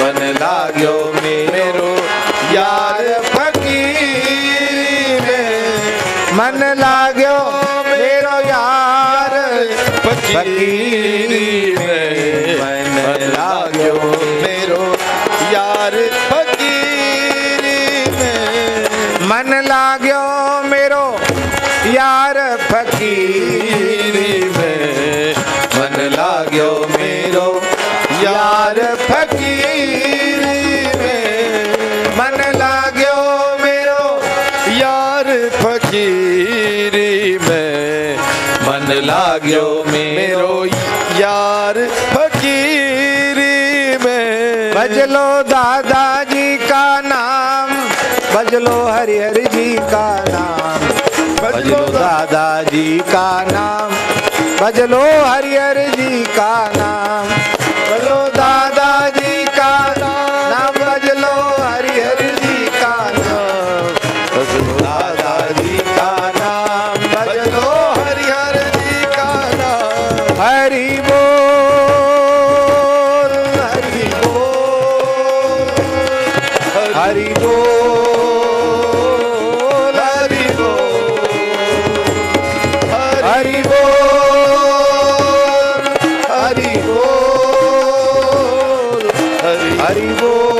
मन लाग्यो मेरो यार फकीर में मन लाग्यो मेरो यार फकीर में मन लाग्यो मेरो यार फकीर में मन लाग्यो मेरो यार फकीर में मन लाग्यो मेरो यार फकीर में मन लाग्यो मेरो यार फकीर में मन लाग्यो मेरो यार फकीर में भजलो दादाजी का नाम भजलो हरि हरि जी का नाम भजलो दादाजी का नाम भजलो हरि हरि जी का नाम भजलो दादाजी का नाम भजलो हरि हरि जी का नाम भजलो दादाजी का नाम भजलो हरि हरि जी का नाम हरि बोल हरि बोल हरि बोल हरि बोल हरि बोल हरि बोल हरि बोल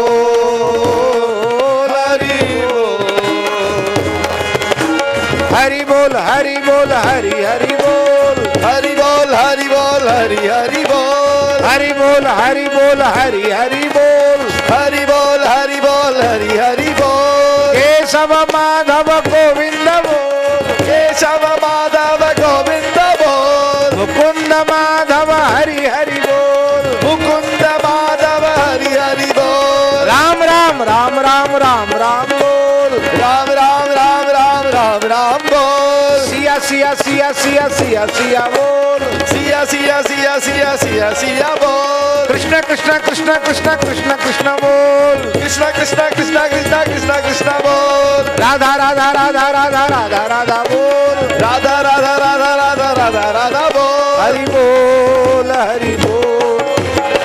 हरि बोल हरि बोल हरि हरि बोल हरि बोल हरि बोल हरि हरि बोल हरि बोल हरि बोल हरि हरि बोल हरि बोल हरि बोल हरि हरि बोल केशव माधव गोविंद बोल केशव माधव गोविंद बोल मुकुंद माधव हरि हरि बोल मुकुंद माधव हरि हरि बोल राम राम राम राम राम राम बोल राम राम राम राम राम राम बोल सिया सिया सिया सिया सिया सिया बोल सिया सिया सिया सिया सिया सिया बोल कृष्ण कृष्ण कृष्ण कृष्ण कृष्ण कृष्ण बोल कृष्ण कृष्ण कृष्ण कृष्ण कृष्ण कृष्ण बोल राधा राधा राधा राधा राधा राधा बोल राधा राधा राधा राधा राधा राधा बोल हरि बोल हरि बोल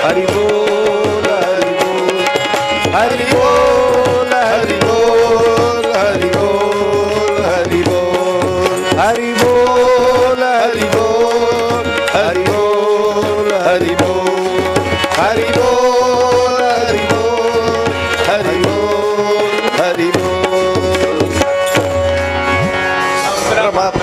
हरि बोल हरि बोल हरि बोल हरि बोल हरि बोल हरि हरि बोल बोल हरि बोल हरि बोल हरि बोल हरि बोल हरि बोल हरि बोल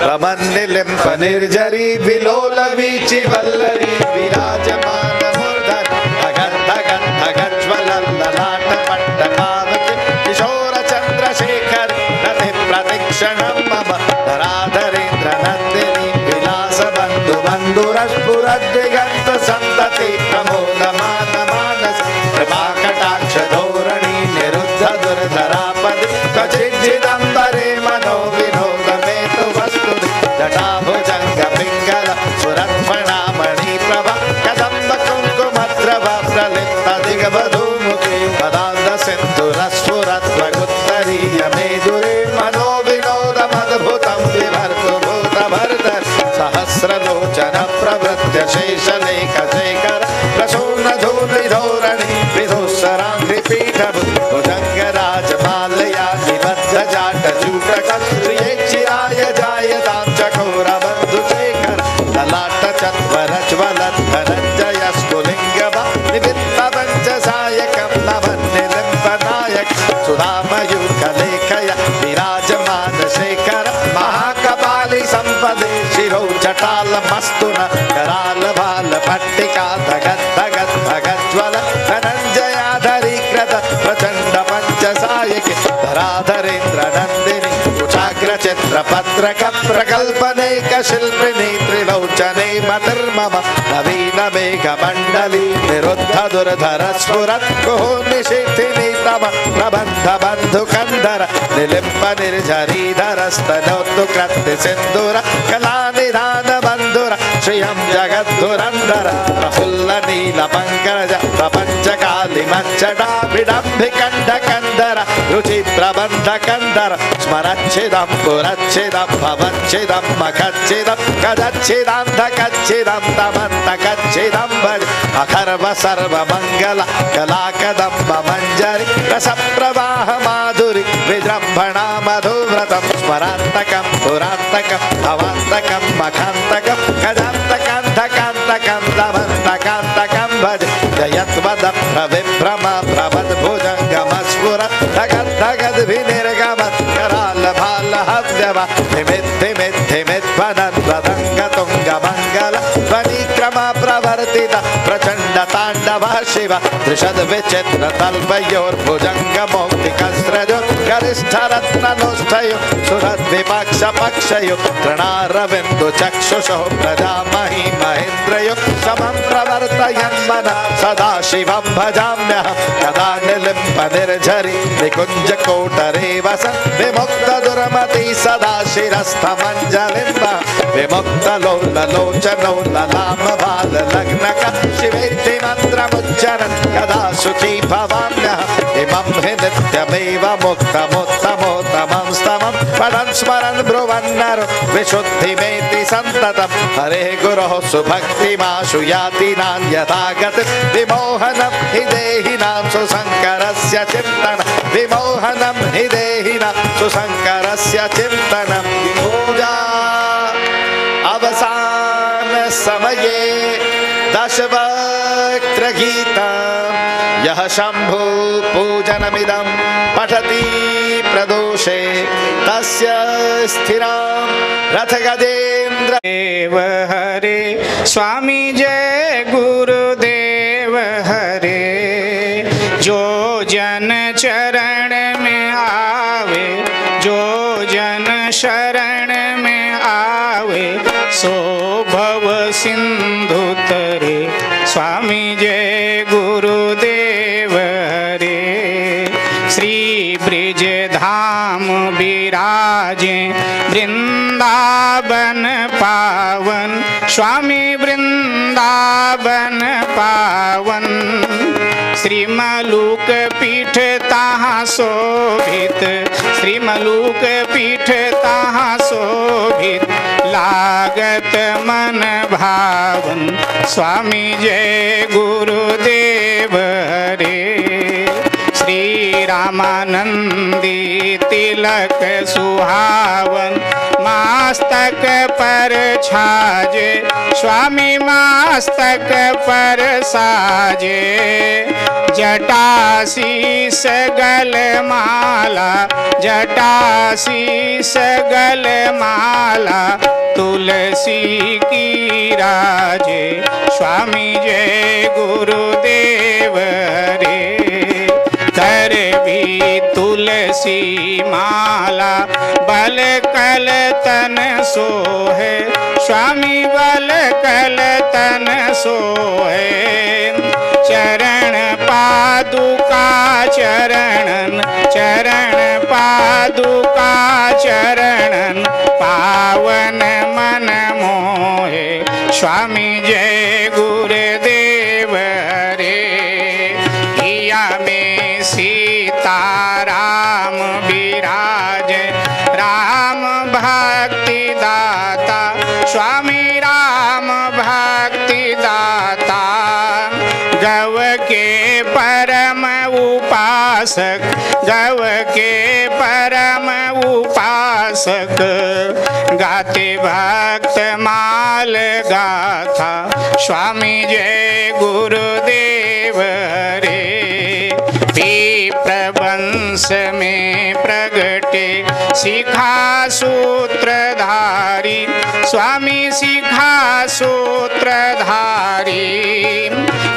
प्रमन्निलिम्प निर्जरी विलोल वीचि वल्लरी विराजमान मूर्धन अगन्ध गन्ध गज्ज्वलन ललाट पट्टपावक किशोर चन्द्रशेखर रति प्रतिक्षणं मम धराधरेन्द्र नन्दिनी विलास बन्धु बन्धुरस्फुरद्दिगन्त सन्तति प्रमोदमान मानस कृपाकटाक्ष धोरणी निरुद्ध दुर्धरापदि क्वचिज्जिदम्बरे मनो विनोदमेतु वस्तु जटाभुजङ्ग पिङ्गल सुरत्मणामणि प्रभा कदम्ब कुङ्कुमद्रव प्रलिप्त दिग्वधूमुखे पदान्त सिन्धुरस्फुरत्वगुत्तरीय मेदुरे मनो विनोदमद्भुतं विभर्तु भूतभर्धर सहस्रलोचन प्रवृत्य शेषलेख शेखर प्रसून धूलिधोरणि विधुस्सराङ्घ्रिपीठ भुजङ्गराजमालया निबद्ध जाटचूटक श्रियेच्छिराय जायतां चकोरबन्धुशेखर ललाट चत्वरज्वलद्धनञ्जय स्फुलिङ्गव निमित्त पञ्चसायकं नवन्निलिम्पनायक सुधामयूखलेखय विराजमान शेखर महाकपालि सम्पदे शिरौ जटालमस्तु न कराल बाल पट्टिका धगत् धगत् भगज्वल धनञ्जयाधरीकृत प्रचण्ड पञ्चसायके धराधरेन्द्र नन्दिनी कुचाग्रचित्रपत्रक प्रकल्पनेक शिल्पिनी त्रिलोचने मतिर्मम नवीन मेघमण्डली निरुद्ध दुर्धर स्फुरत् कुहु निशिथिनी तव सम प्रबंध बंधु कंधर निलिम्ब निर्झरीधर स्तनोत्तु कृत्य सिंधुर कला निधान बंधुर श्रियं जगद्धुरंधर प्रफुल्ल नील पंकज प्रपंच काली मच्चटा विडंभिकंठ कंधर रुचि प्रबंध कंधर स्मरच्छिदं पुरच्छिदं भवच्छिदं मखच्छिदं कदच्छिदान्धकच्छिदं तमन्तकच्छिदं भज अखर्व सर्व मंगल कला कदम्ब मंजरी रस प्रवाह माधुरी विजृंभणा मधुव्रतं स्मरान्तकं पुरान्तकं भवान्तकं मखान्तकं कदान्तकान्तकान्तकं दमन्तकान्तकं भज जयत्वद प्रविभ्रम प्रवद्भुजङ्गमस्फुर धगद् धगद् विनिर्गम कराल भाल हव्यव धिमित् धिमित् धिमित् वदन् वदङ्गतुङ्गमङ्गल ध्वनिक्रम प्रवर्तित प्रचण्ड ताण्डव शिव त्रिशद विचित्र तल्पयोर्भुजङ्ग मौक्तिकस्रजो गरिष्ठ रत्नलोष्ठयो सुहृद् विपक्ष पक्षयो तृणारविन्दु चक्षुषो प्रजामहि महेन्द्रयो समं प्रवर्तयन् मनः सदा शिवं भजाम्यहं कदा निलिम्ब निर्झरि निकुञ्ज कोटरे वसन् विमुक्त दुर्मति सदा शिरस्थमञ्जलिम्ब विमुक्त लोल लोचनो ललाम बाल लग्नक शिवेति मन्त्रमुच्चरन् कदा सुखी भवाम्यहम् इमं हि नित्यमेव मुक्तमुत्तमोत्तमं स्तमं पठन् स्मरन् ब्रुवन्नरो विशुद्धिमेति सन्ततं हरे गुरोः सुभक्तिमाशु याति नान्यथा गतिः विमोहनं हि देहिनां सुशङ्करस्य चिन्तनं विमोहनं हि देहिनां सुशङ्करस्य चिन्तनं पूजा अवसान समये दशवक्त्र गीतं यः शंभु पूजनमिदं पठति प्रदोषे तस्य स्थिरां रथ गजेन्द्र देव हरे स्वामी जय गुरुदेव हरे। जो जन चरण में आवे, जो जन शरण में आवे, सो भव सिंधु तरे। स्वामी जय गुरुदेव हरे। श्री ब्रिज धाम विराजे वृंदावन पावन, स्वामी वृंदावन पावन। श्रीमलूक पीठ तहाँ शोभित, श्रीमलूक पीठ तहाँ शोभित, लागत मन भावन। स्वामी जय गुरुदेव हरे। श्री रामानंदी तिलक सुहावन, मास्तक पर छाजे, स्वामी मास्तक पर साजे। जटाशीष गल माला, जटाशीष गल माला, तुलसी की राजे। स्वामी जय गुरुदेव हरे। कर भी तुलसी माला, बल कल तन सोहे, स्वामी बल कल तन सोहे। चरण पादुका चरणन, चरण पादुका चरणन, पावन मन मोहे। स्वामी जय गुरुदेव हरे। हिया में सीताराम विराज, राम भक्ति दाता, स्वामी राम भक्ति दाता। गव के परम उपासक, गव के परम उपासक, गाते भक्त माल गाथा। स्वामी जय गुरुदेव हरे। विप्रवंश में प्रगटे शिखा सूत्रधारी, स्वामी शिखा सूत्रधारी।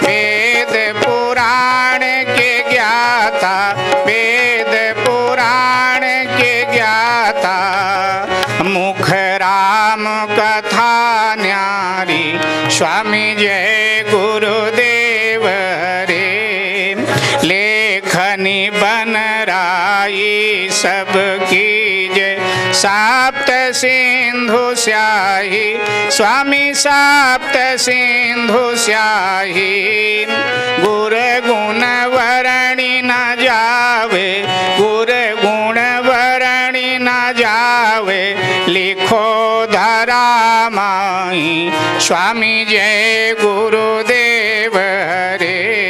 वेद पुराण के ज्ञाता, वेद पुराण के ज्ञाता। मुख राम कथा न्यारी, स्वामी जय गुरुदेव हरे। लेखनी बनराई सबकी जय। सप्त सिंधु स्याही स्वामी सप्त सिंधु स्याही। गुर गुण वर्णि न जावे, गुर गुण वर्णि न जावे। लिखो धरा माही स्वामी जय गुरुदेव हरे।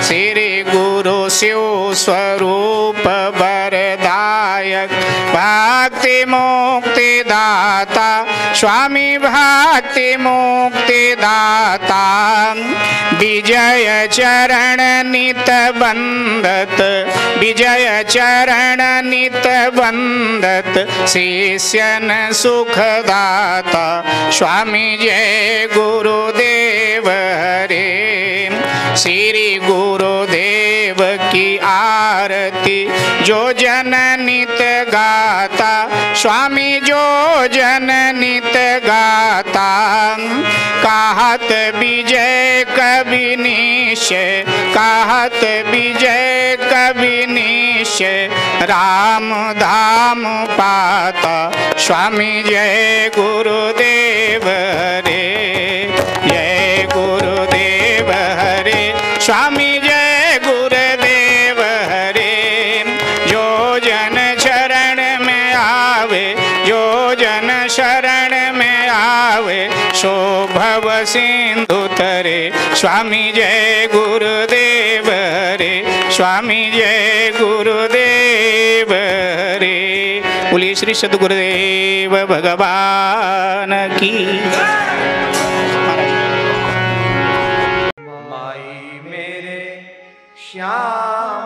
श्री गुरु शिव स्वरूप वरदायक भक्ति मुक्ति दाता स्वामी भक्ति मुक्ति दाता। विजय चरण नित बंदत, विजय चरण नित बंदत। शिष्यन सुख दाता स्वामी जय गुरुदेव हरे। श्री गुरुदेव की आरती जो जन नित गाता स्वामी जो जन नित गाता। कहत विजय कवि निश्चय, कहत विजय कवि निश्चय। राम धाम पाता स्वामी जय गुरुदेव हरे। जय गुरुदेव हरे स्वामी जय गुरुदेव हरे। जो जन शरण में आवे, जो जन शरण में आवे। सो भव सिंधु तरे स्वामी जय गुरुदेव हरे। स्वामी जय गुरुदेव हरे। बोलिए श्री सद्गुरुदेव भगवान की। माई मेरे श्याम